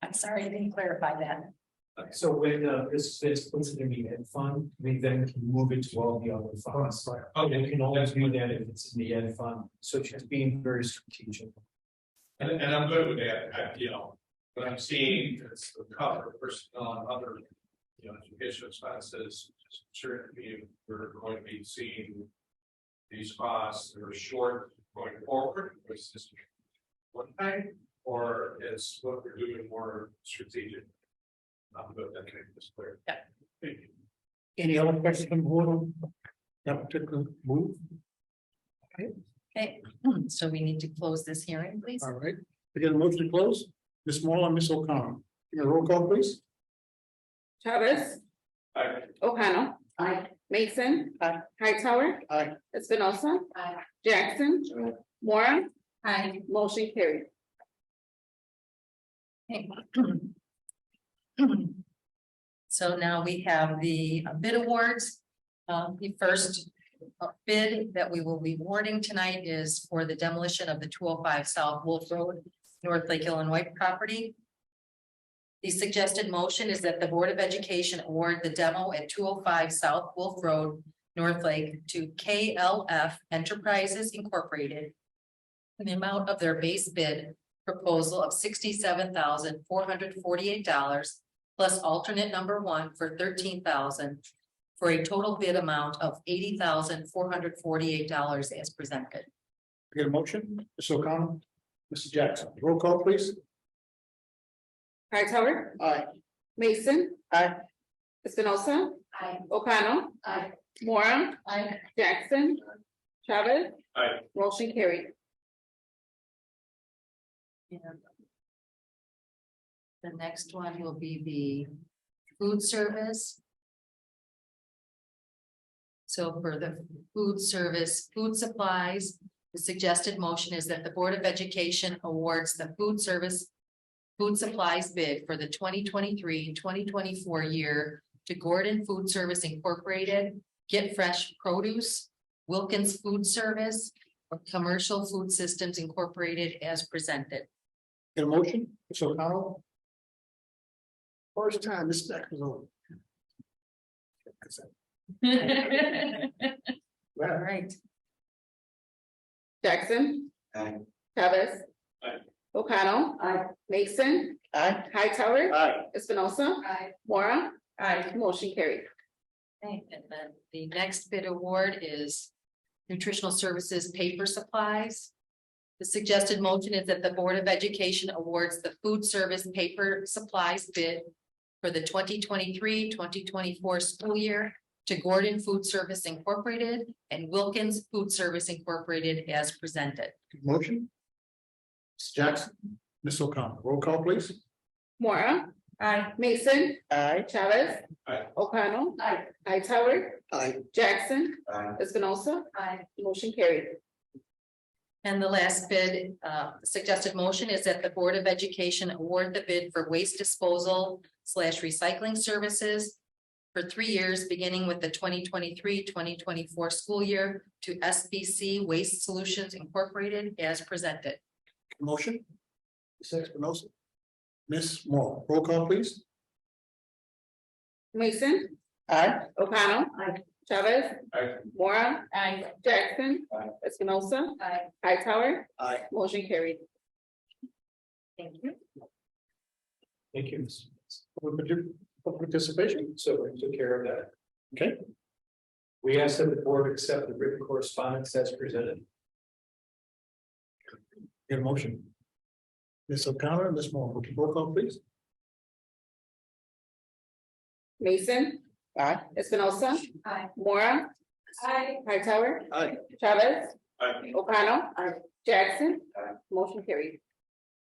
S7: I'm sorry, I didn't clarify that.
S3: So when this puts it in the ed fund, we then can move it to all the other funds. And we can always do that if it's in the ed fund, so it's just being very strategic.
S12: And I'm good with that, but I'm seeing it's the cover personnel and other, education expenses. Certainly, we're going to be seeing these costs that are short going forward, or is this one time, or is what we're doing more strategic? But that can be clear.
S7: Yeah.
S12: Thank you.
S4: Any other questions from the board on that particular move?
S7: Okay, so we need to close this hearing, please.
S4: All right, we get a motion to close. Ms. Moore and Ms. O'Connor. Give me a roll call, please.
S9: Chavez.
S12: Aye.
S9: O'Connell.
S11: Aye.
S9: Mason.
S10: Aye.
S9: Hightower.
S4: Aye.
S9: Espinosa.
S11: Aye.
S9: Jackson. Mora.
S11: Aye.
S9: Motion carried.
S7: Okay. So now we have the bid awards. The first bid that we will be awarding tonight is for the demolition of the 205 South Wolf Road, North Lake, Illinois property. The suggested motion is that the Board of Education award the demo at 205 South Wolf Road, North Lake to KLF Enterprises Incorporated in the amount of their base bid proposal of $67,448 plus alternate number 1 for $13,000 for a total bid amount of $80,448 as presented.
S4: Get a motion, Ms. O'Connor, Mr. Jackson, roll call, please.
S9: Hightower.
S4: Aye.
S9: Mason.
S10: Aye.
S9: Espinosa.
S11: Aye.
S9: O'Connell.
S11: Aye.
S9: Mora.
S11: Aye.
S9: Jackson. Chavez.
S12: Aye.
S9: Motion carried.
S7: And the next one will be the food service. So for the food service, food supplies, the suggested motion is that the Board of Education awards the food supplies bid for the 2023-2024 year to Gordon Food Service Incorporated, Get Fresh Produce, Wilkins Food Service, or Commercial Food Systems Incorporated as presented.
S4: Get a motion, Ms. O'Connor. First time this back was over.
S7: All right.
S9: Jackson.
S1: Aye.
S9: Chavez.
S12: Aye.
S9: O'Connell.
S11: Aye.
S9: Mason.
S10: Aye.
S9: Hightower.
S4: Aye.
S9: Espinosa.
S11: Aye.
S9: Mora. Motion carried.
S7: Okay, and then the next bid award is nutritional services paper supplies. The suggested motion is that the Board of Education awards the food service paper supplies bid for the 2023-2024 school year to Gordon Food Service Incorporated and Wilkins Food Service Incorporated as presented.
S4: Motion. Mr. Jackson, Ms. O'Connor, roll call, please.
S9: Mora.
S11: Aye.
S9: Mason.
S10: Aye.
S9: Chavez.
S12: Aye.
S9: O'Connell.
S11: Aye.
S9: Hightower.
S4: Aye.
S9: Jackson.
S1: Aye.
S9: Espinosa.
S11: Aye.
S9: Motion carried.
S7: And the last bid, suggested motion is that the Board of Education award the bid for waste disposal / recycling services for 3 years, beginning with the 2023-2024 school year to SBC Waste Solutions Incorporated as presented.
S4: Motion. Ms. Espinosa. Ms. Moore, roll call, please.
S9: Mason.
S10: Aye.
S9: O'Connell.
S11: Aye.
S9: Chavez.
S12: Aye.
S9: Mora.
S11: Aye.
S9: Jackson.
S12: Aye.
S9: Espinosa.
S11: Aye.
S9: Hightower.
S4: Aye.
S9: Motion carried.
S7: Thank you.
S3: Thank you, Ms.
S4: For participation.
S3: So we took care of that.
S4: Okay.
S3: We ask that the board accept the written correspondence as presented.
S4: Get a motion. Ms. O'Connor, Ms. Moore, roll call, please.
S9: Mason.
S10: Aye.
S9: Espinosa.
S11: Aye.
S9: Mora.
S11: Aye.
S9: Hightower.
S4: Aye.
S9: Chavez.
S12: Aye.
S9: O'Connell.
S11: Aye.
S9: Jackson.
S1: Aye.
S9: Motion carried.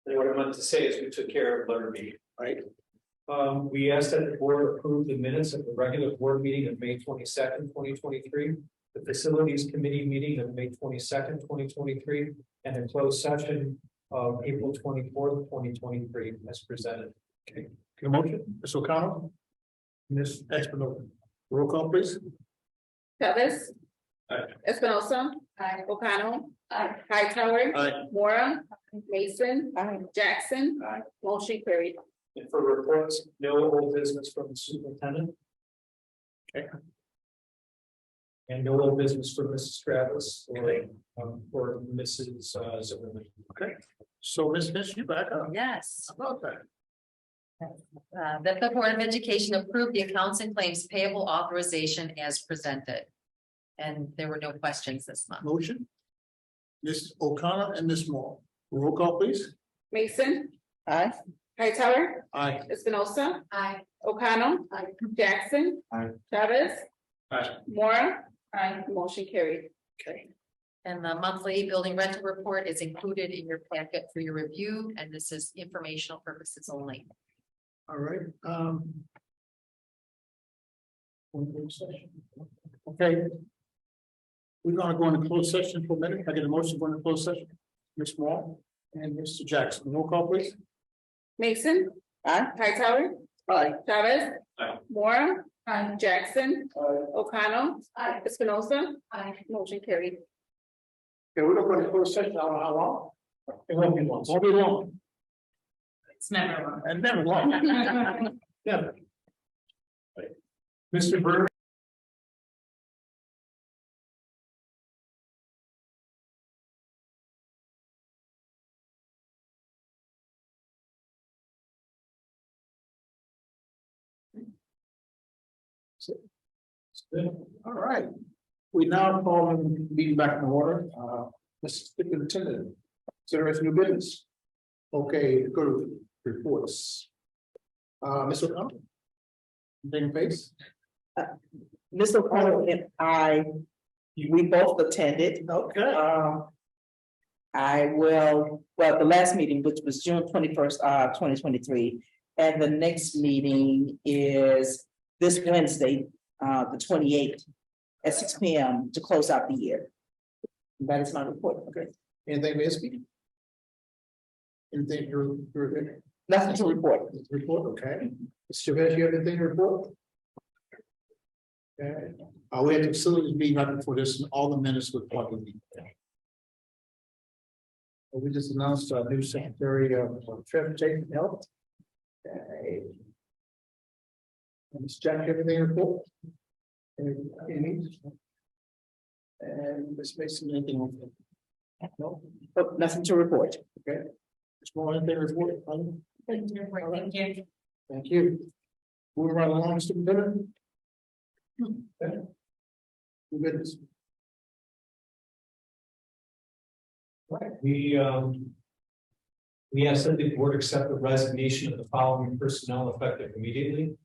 S3: And what I meant to say is we took care of letter B.
S4: Right.
S3: We asked that the board approve the minutes of the regular board meeting of May 22nd, 2023, the facilities committee meeting of May 22nd, 2023, and the closed session of April 24th, 2023, as presented.
S4: Okay. Get a motion, Ms. O'Connor. Ms. Espinosa, roll call, please.
S9: Chavez.
S12: Aye.
S9: Espinosa.
S11: Aye.
S9: O'Connell.
S11: Aye.
S9: Hightower.
S4: Aye.
S9: Mora. Mason.
S10: Aye.
S9: Jackson.
S3: Aye.
S9: Motion carried.
S3: And for reports, no old business from the superintendent.
S4: Okay.
S3: And no old business for Mrs. Travis or Mrs. Zimmerman.
S4: Okay. So Ms. Fish, you back up.
S7: Yes.
S4: How about that?
S7: That the Board of Education approve the accounts and claims payable authorization as presented. And there were no questions this month.
S4: Motion. Ms. O'Connor and Ms. Moore. Roll call, please.
S9: Mason,
S10: Aye.
S9: Hightower,
S4: Aye.
S9: Espinosa,
S7: Aye.
S9: O'Connell, Jackson.
S8: Aye.
S9: Chavez.
S12: Aye.
S9: Mora. Motion carried.
S7: Okay. And the monthly building rental report is included in your packet for your review, and this is informational purposes only.
S4: All right, one more session. Okay. We're gonna go into closed session for a minute. I get a motion going to closed session. Ms. Moore and Mr. Jackson, roll call, please.
S9: Mason.
S10: Aye.
S9: Hightower.
S4: Aye.
S9: Chavez.
S12: Aye.
S9: Mora. Jackson. O'Connell. Espinosa. Motion carried.
S4: Okay, we're going to close session. I don't know how long. It won't be long. Won't be long.
S7: It's never long.
S4: And never long. Yeah. Mr. Bird. All right. We now call the meeting back in order. Mr. Superintendent, consideration of business. Okay, go to reports. Mr. O'Connell. Anything face?
S10: Mr. O'Connell and I, we both attended.
S4: Okay.
S10: I will, well, the last meeting, which was June 21st, 2023, and the next meeting is this Wednesday, the 28th, at 6 p.m. to close out the year. That is my report. Okay.
S4: Anything, Ms. Speaker? Anything you're
S10: Nothing to report.
S4: report, okay. Mr. Chavez, you have anything to report? Okay, we had the facilities meeting right before this, and all the minutes were public. We just announced our new Secretary of Transportation and Health. Okay. Ms. Jack, anything to report? Any? And Ms. Mason, anything? No?
S10: Oh, nothing to report.
S4: Okay. Ms. Moore, anything to report?
S7: Thank you.
S4: Thank you. Moving right along, Mr. Bennett. Okay. Good business.
S3: Right, we asked that the board accept the resignation of the following personnel effective immediately.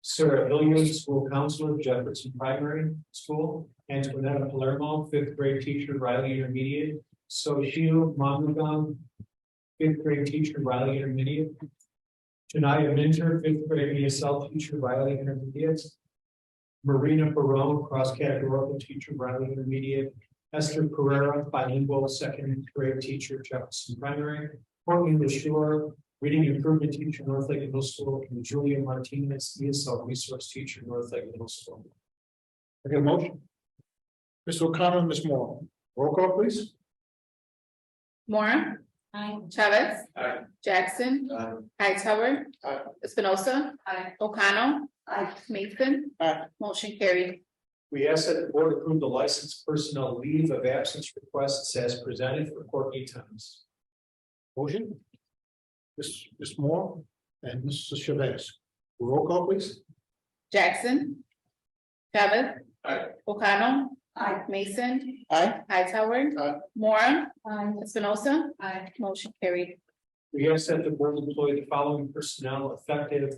S3: Sarah Hilliard, school counselor, Jefferson Primary School, Antoinetta Palermo, 5th grade teacher, Riley Intermediate, Soshio Mamugam, 5th grade teacher, Riley Intermediate, Janaya Minter, 5th grade ESL teacher, Riley Intermediate, Marina Barone, cross-categorical teacher, Riley Intermediate, Esther Pereira, bilingual 2nd grade teacher, Jefferson Primary, Courtney LaShure, reading improvement teacher, Northlake Middle School, and Julia Martinez, ESL resource teacher, Northlake Middle School.
S4: I get a motion. Mr. O'Connor, Ms. Moore, roll call, please.
S9: Mora. Chavez.
S12: Aye.
S9: Jackson. Hightower. Espinosa. O'Connell. Mason. Motion carried.
S3: We ask that the board approve the licensed personnel leave of absence requests as presented for Courtney Thomas.
S4: Motion. Ms. Moore and Mr. Chavez. Roll call, please.
S9: Jackson. Chavez.
S12: Aye.
S9: O'Connell. Mason.
S10: Aye.
S9: Hightower. Mora. Espinosa. Motion carried.
S3: We ask that the board employ the following personnel effective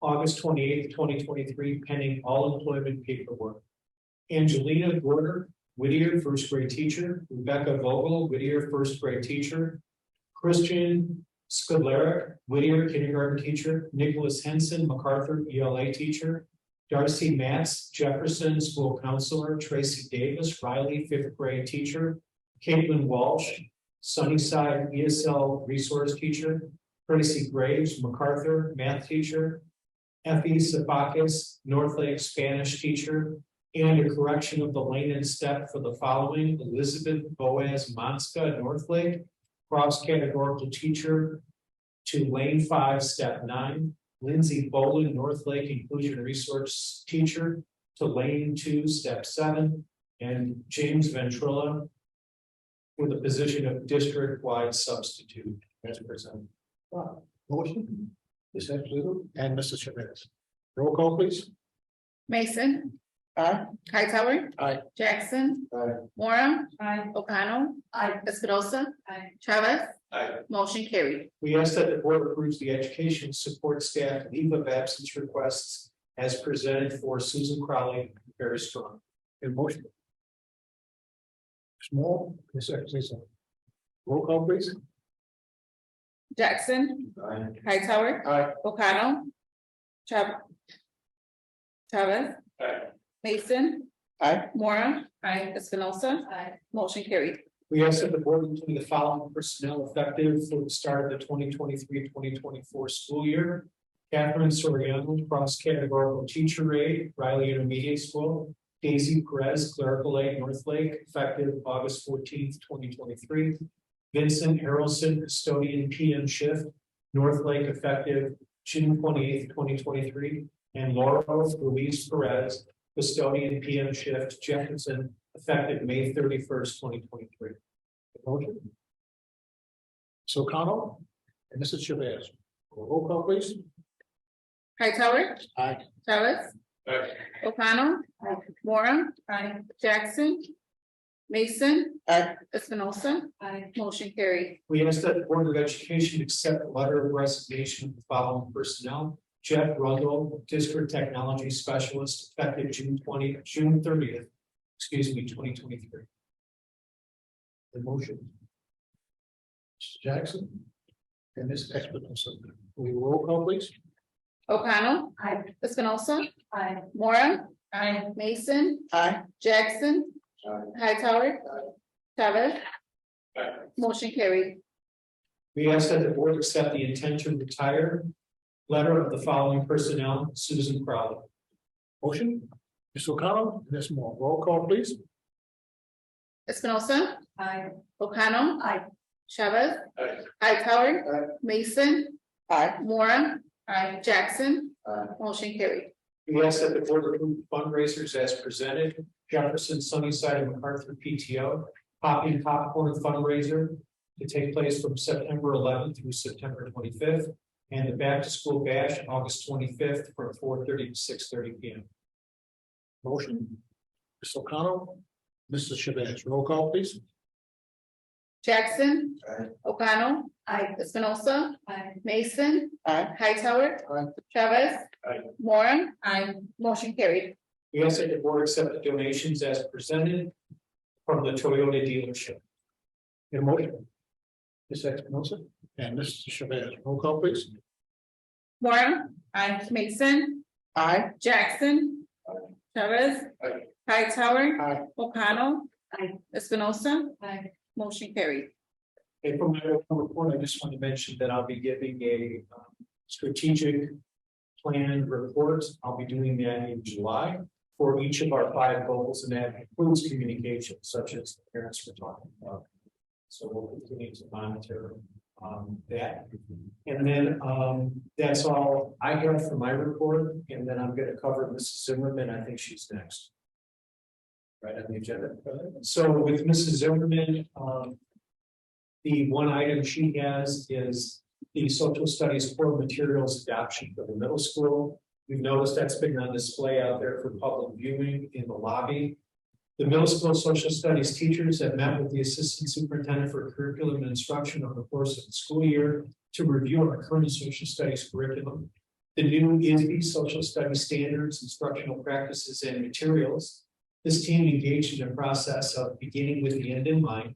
S3: August 28th, 2023, pending all employment paperwork. Angelina Gorder, Whittier, 1st grade teacher, Rebecca Vogel, Whittier, 1st grade teacher, Christian Skudleric, Whittier, kindergarten teacher, Nicholas Henson, MacArthur, ELA teacher, Darcy Matz, Jefferson, school counselor, Tracy Davis, Riley, 5th grade teacher, Caitlin Walsh, Sunnyside ESL resource teacher, Tracy Graves, MacArthur, math teacher, Effie Sabakis, Northlake Spanish teacher, and a correction of the lane and step for the following: Elizabeth Boaz Monska, Northlake, cross-categorical teacher to lane 5, step 9, Lindsay Boland, Northlake inclusion resource teacher to lane 2, step 7, and James Ventrilla for the position of district-wide substitute as presented.
S4: Motion. Ms. Little and Mr. Chavez. Roll call, please.
S9: Mason.
S10: Aye.
S9: Hightower.
S4: Aye.
S9: Jackson.
S4: Aye.
S9: Mora.
S7: Aye.
S9: O'Connell. Espinosa.
S7: Aye.
S9: Chavez.
S12: Aye.
S9: Motion carried.
S3: We ask that the board approves the education support staff leave of absence requests as presented for Susan Crowley, very strong.
S4: A motion. Small, yes, sir, say so. Roll call, please.
S9: Jackson. Hightower.
S4: Aye.
S9: O'Connell. Chavez.
S12: Aye.
S9: Mason.
S10: Aye.
S9: Mora.
S7: Aye.
S9: Espinosa. Motion carried.
S3: We ask that the board include the following personnel effective for the start of the 2023-2024 school year. Catherine Soriano, cross-categorical teacher aide, Riley Intermediate School. Daisy Perez, clerical aide, Northlake, effective August 14th, 2023. Vincent Harrelson, custodian PM shift, Northlake, effective June 28th, 2023. And Laura Louise Perez, custodian PM shift, Jefferson, effective May 31st, 2023.
S4: Motion. So O'Connell and Mrs. Chavez. Roll call, please.
S9: Hightower.
S4: Aye.
S9: Chavez.
S12: Aye.
S9: O'Connell. Mora. Jackson. Mason.
S10: Aye.
S9: Espinosa. Motion carried.
S3: We ask that the Board of Education accept the letter of resignation of the following personnel. Jeff Rundle, District Technology Specialist, effective June 30th, 2023.
S4: The motion. Mr. Jackson. And Ms. Espinosa. We roll call, please.
S9: O'Connell. Espinosa. Mora. Mason.
S10: Aye.
S9: Jackson. Hightower. Chavez.
S12: Aye.
S9: Motion carried.
S3: We ask that the board accept the intent to retire letter of the following personnel, Susan Crowley.
S4: Motion. Mr. O'Connell, and Ms. Moore. Roll call, please.
S9: Espinosa. O'Connell. Chavez.
S12: Aye.
S9: Hightower. Mason.
S10: Aye.
S9: Mora. Jackson. Motion carried.
S3: We ask that the board approve fundraisers as presented. Jefferson, Sunnyside, and MacArthur PTO, Poppy and Popcorn fundraiser to take place from September 11th through September 25th, and the Back to School Bash August 25th from 4:30 to 6:30 p.m.
S4: Motion. Mr. O'Connell, Mrs. Chavez. Roll call, please.
S9: Jackson. O'Connell. Espinosa. Mason. Hightower. Chavez.
S12: Aye.
S9: Mora. Motion carried.
S3: We ask that the board accept the donations as presented from the Toyota dealership.
S4: Get a motion. Ms. Espinosa and Mrs. Chavez. Roll call, please.
S9: Mora. Mason. Jackson. Chavez.
S12: Aye.
S9: Hightower.
S4: Aye.
S9: O'Connell. Espinosa. Motion carried.
S3: And from my report, I just want to mention that I'll be giving a strategic plan report. I'll be doing that in July for each of our 5 goals, and that includes communication, such as the parents were talking about. So we'll continue to monitor that. And then that's all I have for my report. And then I'm going to cover Mrs. Zimmerman. I think she's next. Right on the agenda. So with Mrs. Zimmerman, the one item she has is the social studies core materials adoption for the middle school. We've noticed that's been on display out there for public viewing in the lobby. The middle school social studies teachers have met with the assistant superintendent for curriculum and instruction over the course of the school year to review our current social studies curriculum. The new ISB social studies standards, instructional practices, and materials. This team engaged in a process of beginning with the end in mind.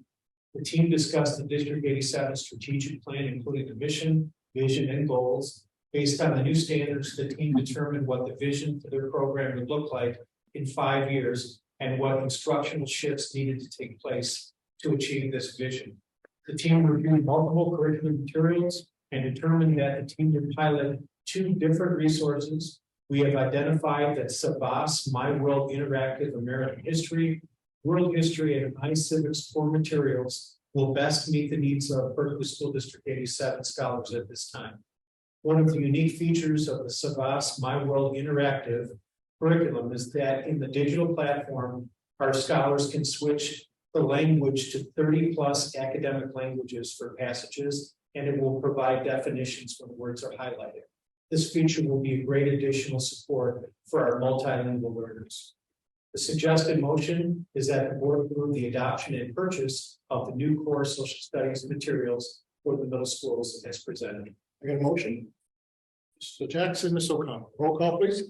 S3: The team discussed the District 87 strategic plan, including the mission, vision, and goals. Based on the new standards, the team determined what the vision for their program would look like in 5 years and what instructional shifts needed to take place to achieve this vision. The team reviewed multiple curriculum materials and determined that the team would pilot 2 different resources. We have identified that SAVAS, My World Interactive American History, World History, and iCivics core materials will best meet the needs of Berkeley School District 87 scholars at this time. One of the unique features of the SAVAS My World Interactive curriculum is that in the digital platform, our scholars can switch the language to 30+ academic languages for passages, and it will provide definitions when words are highlighted. This feature will be a great additional support for our multilingual learners. The suggested motion is that the board approve the adoption and purchase of the new core social studies materials for the middle schools as presented.
S4: I got a motion. Mr. Jackson, Ms. O'Connell, roll call please.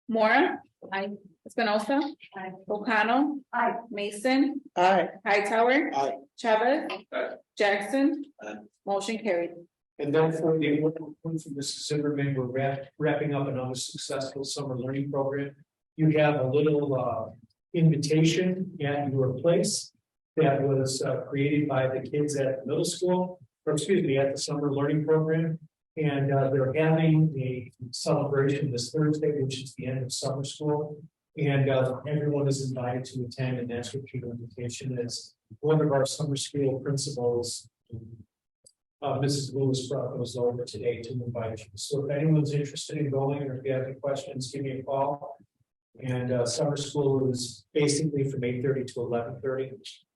S9: Moore. Aye. Espinosa.
S11: Aye.
S9: O'Connell.
S11: Aye.
S9: Mason.
S10: Aye.
S9: Hightower.
S4: Aye.
S9: Chavez.
S12: Aye.
S9: Jackson.
S12: Aye.
S9: Motion carried.
S3: And then for the award from Mrs. Zimmerman, we're wrapping up another successful summer learning program. You have a little invitation at your place that was created by the kids at the middle school, or excuse me, at the summer learning program. And they're having a celebration this Thursday, which is the end of summer school. And everyone is invited to attend, and that's what your invitation is. One of our summer school principals, Mrs. Lewis, brought those over today to invite you. So if anyone's interested in going, or if you have any questions, give me a call. And summer school is basically from 8:30 to 11:30.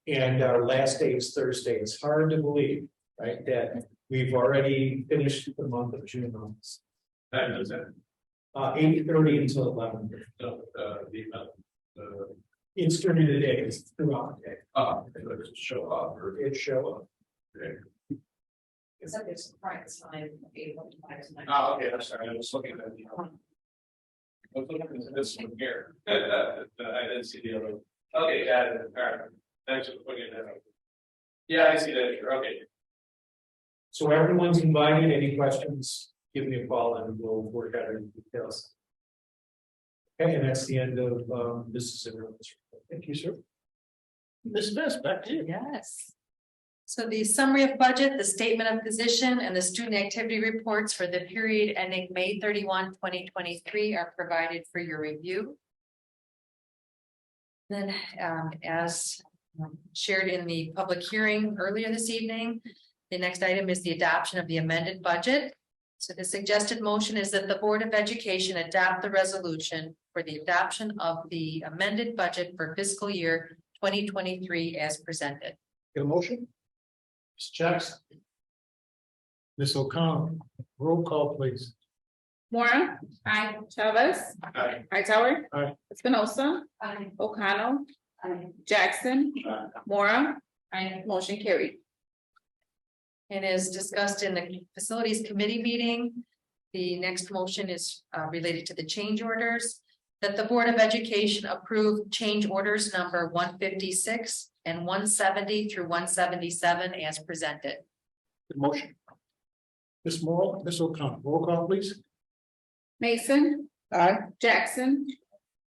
S3: And our last day is Thursday. It's hard to believe, right, that we've already finished the month of June on this.
S12: That is it.
S3: 8:30 until 11.
S12: No,
S3: It's during the day, it's throughout the day.
S12: it's show up or.
S3: It show up.
S7: Except it's right side, 8:45 tonight.
S12: Oh, okay, I'm sorry, I was looking at the. I was looking at this one here, I didn't see the other. Okay, got it, all right, thanks for putting it there. Yeah, I see that, here. Okay.
S3: So everyone's invited. Any questions, give me a call and we'll work out any details. Okay, and that's the end of Mrs. Zimmerman's report.
S4: Thank you, sir. Ms. Best, back to you.
S7: Yes. So the summary of budget, the statement of position, and the student activity reports for the period ending May 31, 2023 are provided for your review. Then, as shared in the public hearing earlier this evening, the next item is the adoption of the amended budget. So the suggested motion is that the Board of Education adopt the resolution for the adoption of the amended budget for fiscal year 2023 as presented.
S4: Get a motion? Mr. Jackson. Ms. O'Connell, roll call please.
S9: Moore. Aye. Chavez.
S12: Aye.
S9: Hightower.
S4: Aye.
S9: Espinosa.
S11: Aye.
S9: O'Connell.
S11: Aye.
S9: Jackson.
S12: Aye.
S9: Moore. Aye. Motion carried.
S7: And as discussed in the facilities committee meeting, the next motion is related to the change orders. That the Board of Education approve change orders number 156 and 170 through 177 as presented.
S4: Good motion. Ms. Moore, Ms. O'Connell, roll call please.
S9: Mason.
S10: Aye.
S9: Jackson.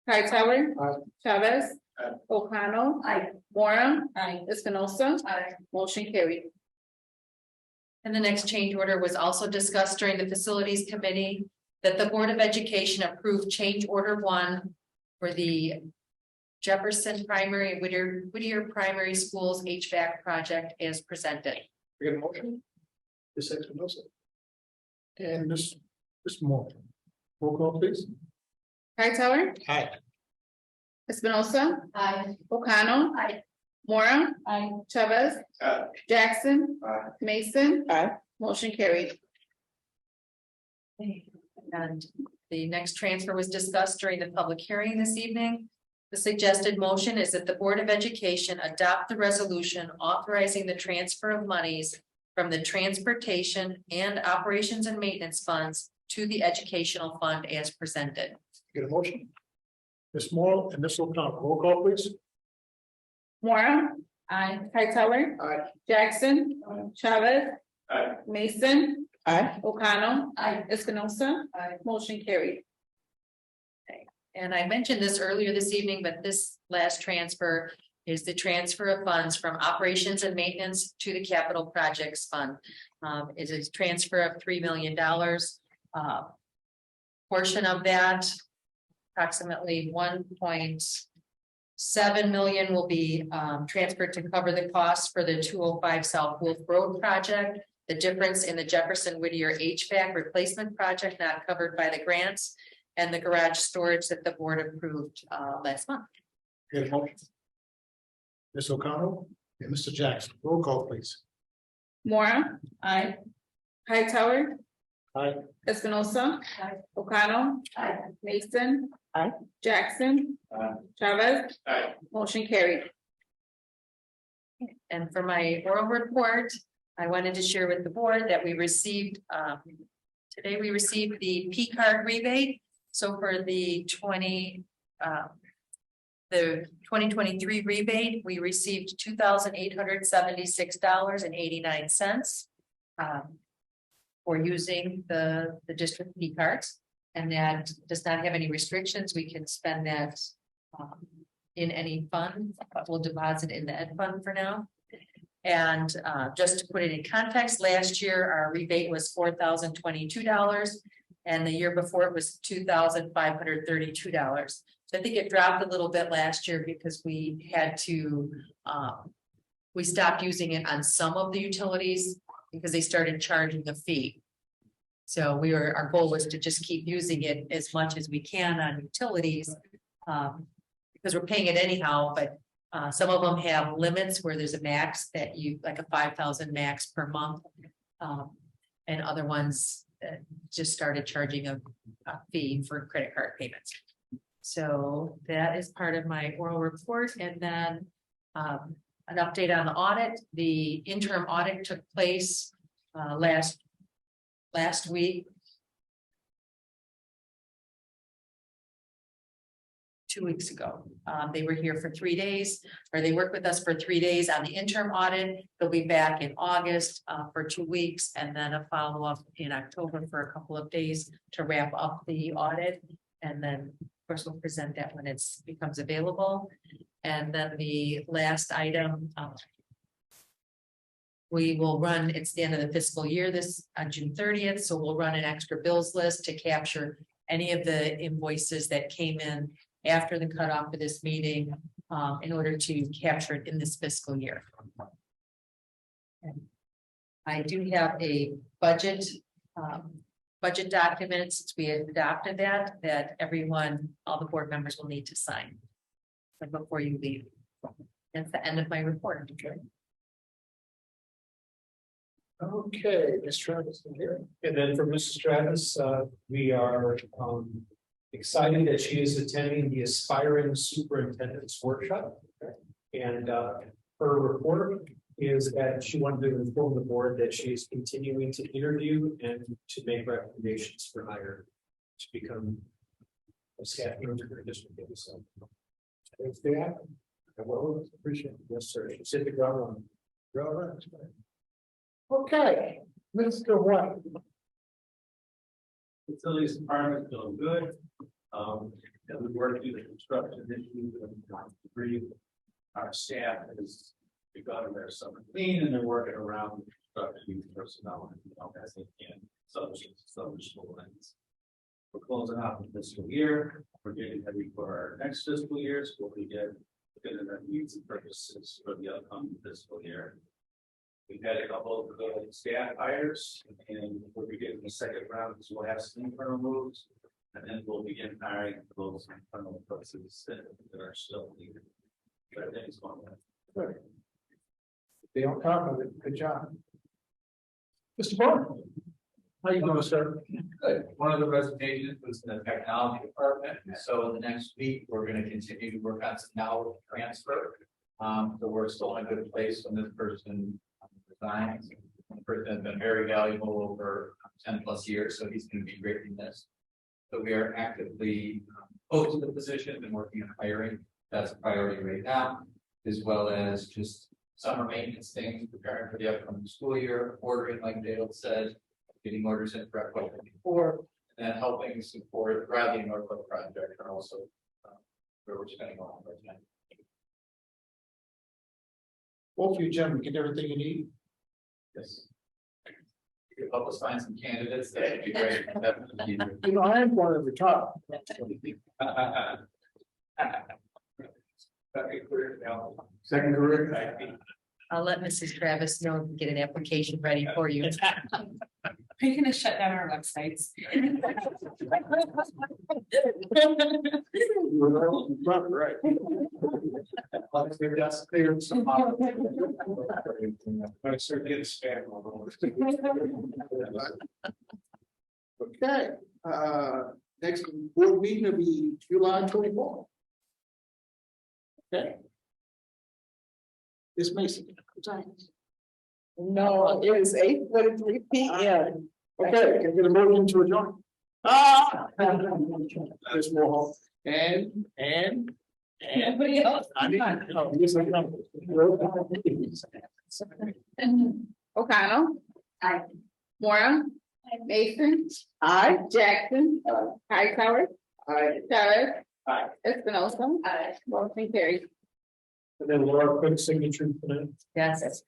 S9: Hightower.
S4: Aye.
S9: Chavez.
S12: Aye.
S9: O'Connell.
S11: Aye.
S9: Moore. Aye. Espinosa.
S11: Aye.
S9: Motion carried.
S7: And the next change order was also discussed during the facilities committee, that the Board of Education approved change order 1 for the Jefferson Primary and Whittier Primary Schools HVAC project as presented.
S4: We get a motion? Ms. Espinosa. And Ms. Moore. Roll call please.
S9: Hightower.
S4: Aye.
S9: Espinosa.
S11: Aye.
S9: O'Connell.
S11: Aye.
S9: Moore.
S11: Aye.
S9: Chavez.
S12: Aye.
S9: Jackson.
S12: Aye.
S9: Mason.
S10: Aye.
S9: Motion carried.
S7: And the next transfer was discussed during the public hearing this evening. The suggested motion is that the Board of Education adopt the resolution authorizing the transfer of monies from the transportation and operations and maintenance funds to the educational fund as presented.
S4: Get a motion? Ms. Moore and Ms. O'Connell, roll call please.
S9: Moore. Aye. Hightower.
S4: Aye.
S9: Jackson. Chavez.
S12: Aye.
S9: Mason.
S10: Aye.
S9: O'Connell.
S11: Aye.
S9: Espinosa.
S11: Aye.
S9: Motion carried.
S7: And I mentioned this earlier this evening, but this last transfer is the transfer of funds from operations and maintenance to the capital projects fund. It is a transfer of $3 million. Portion of that, approximately 1.7 million will be transferred to cover the costs for the 205 South Wolf Road project. The difference in the Jefferson Whittier HVAC replacement project not covered by the grants, and the garage storage that the board approved last month.
S4: Get a motion? Ms. O'Connell and Mr. Jackson, roll call please.
S9: Moore. Aye. Hightower.
S3: Aye.
S9: Espinosa. O'Connell. Mason. Jackson. Chavez. Motion carried.
S7: And for my oral report, I wanted to share with the board that we received, today we received the P card rebate. So for the 2023 rebate, we received $2,876.89. For using the district P cards, and that does not have any restrictions. We can spend that in any fund, but we'll deposit in the ed fund for now. And just to put it in context, last year our rebate was $4,022, and the year before it was $2,532. So I think it dropped a little bit last year because we had to we stopped using it on some of the utilities because they started charging a fee. So our goal was to just keep using it as much as we can on utilities. Because we're paying it anyhow, but some of them have limits where there's a max that you, like a 5,000 max per month. And other ones just started charging a fee for credit card payments. So that is part of my oral report. And then an update on the audit. The interim audit took place last week. 2 weeks ago. They were here for 3 days, or they worked with us for 3 days on the interim audit. They'll be back in August for 2 weeks, and then a follow-up in October for a couple of days to wrap up the audit. And then, of course, we'll present that when it becomes available. And then the last item, we will run, it's the end of the fiscal year this on June 30th. So we'll run an extra bills list to capture any of the invoices that came in after the cutoff of this meeting, in order to capture it in this fiscal year. And I do have a budget document, since we had adopted that everyone, all the board members will need to sign before you leave. That's the end of my report.
S3: Okay, Ms. Travis is here. And then for Mrs. Travis, we are excited that she is attending the Aspiring Superintendent's Workshop. And her report is that she wanted to inform the board that she is continuing to interview and to make recommendations for hire to become a staff member for district. So thanks for that. Well, appreciate it. Yes, sir. She said the ground one.
S4: Okay, Mr. White.
S12: Facilities department doing good. As we work through the construction issues and debris, our staff has begun their summer clean and they're working around construction personnel as they can. Some school ends. We're closing out the fiscal year. We're getting ready for our next fiscal year. So we get our needs and purposes for the upcoming fiscal year. We've had a couple of staff hires and we're beginning the second round, so we'll have some internal moves. And then we'll begin hiring those internal persons that are still needed. Everything's going well.
S4: Good. They on top of it. Good job. Mr. Barr. How you doing, sir?
S2: Good. One of the resignations was in the technology department. So in the next week, we're going to continue to work on some knowledge transfer. So we're still in a good place when this person resigns. The person has been very valuable over 10+ years, so he's going to be greatly missed. So we are actively posting the position and working on hiring. That's a priority right now, as well as just summer maintenance things, preparing for the upcoming school year, ordering, like Dale said, getting orders in for FY24, and then helping support the Bradley and Norfolk project are also where we're spending a lot of our time.
S4: Both of you gentlemen, get everything you need.
S2: Yes. You could help us find some candidates, that would be great. That would be
S4: You know, I am one of the top. Second career.
S7: I'll let Mrs. Travis know and get an application ready for you.
S6: Are you gonna shut down our websites?
S4: Right.
S12: That's cleared some. I start getting spam all over.
S4: Okay, next board meeting will be July 24th. Okay. Ms. Mason. Good times.
S10: No, it is 8:43 p.m.
S4: Okay, can I get a motion to adjourn? Ah! Ms. Moore, and.
S7: Nobody else.
S4: I need, no, yes, I know.
S9: O'Connell. Aye. Mora. Mason.
S10: Aye.
S9: Jackson. Hightower.
S4: Aye.
S9: Chavez.
S4: Aye.
S9: Espinosa. Motion carried.
S3: And then Laura, quick signature for that.
S7: Yes.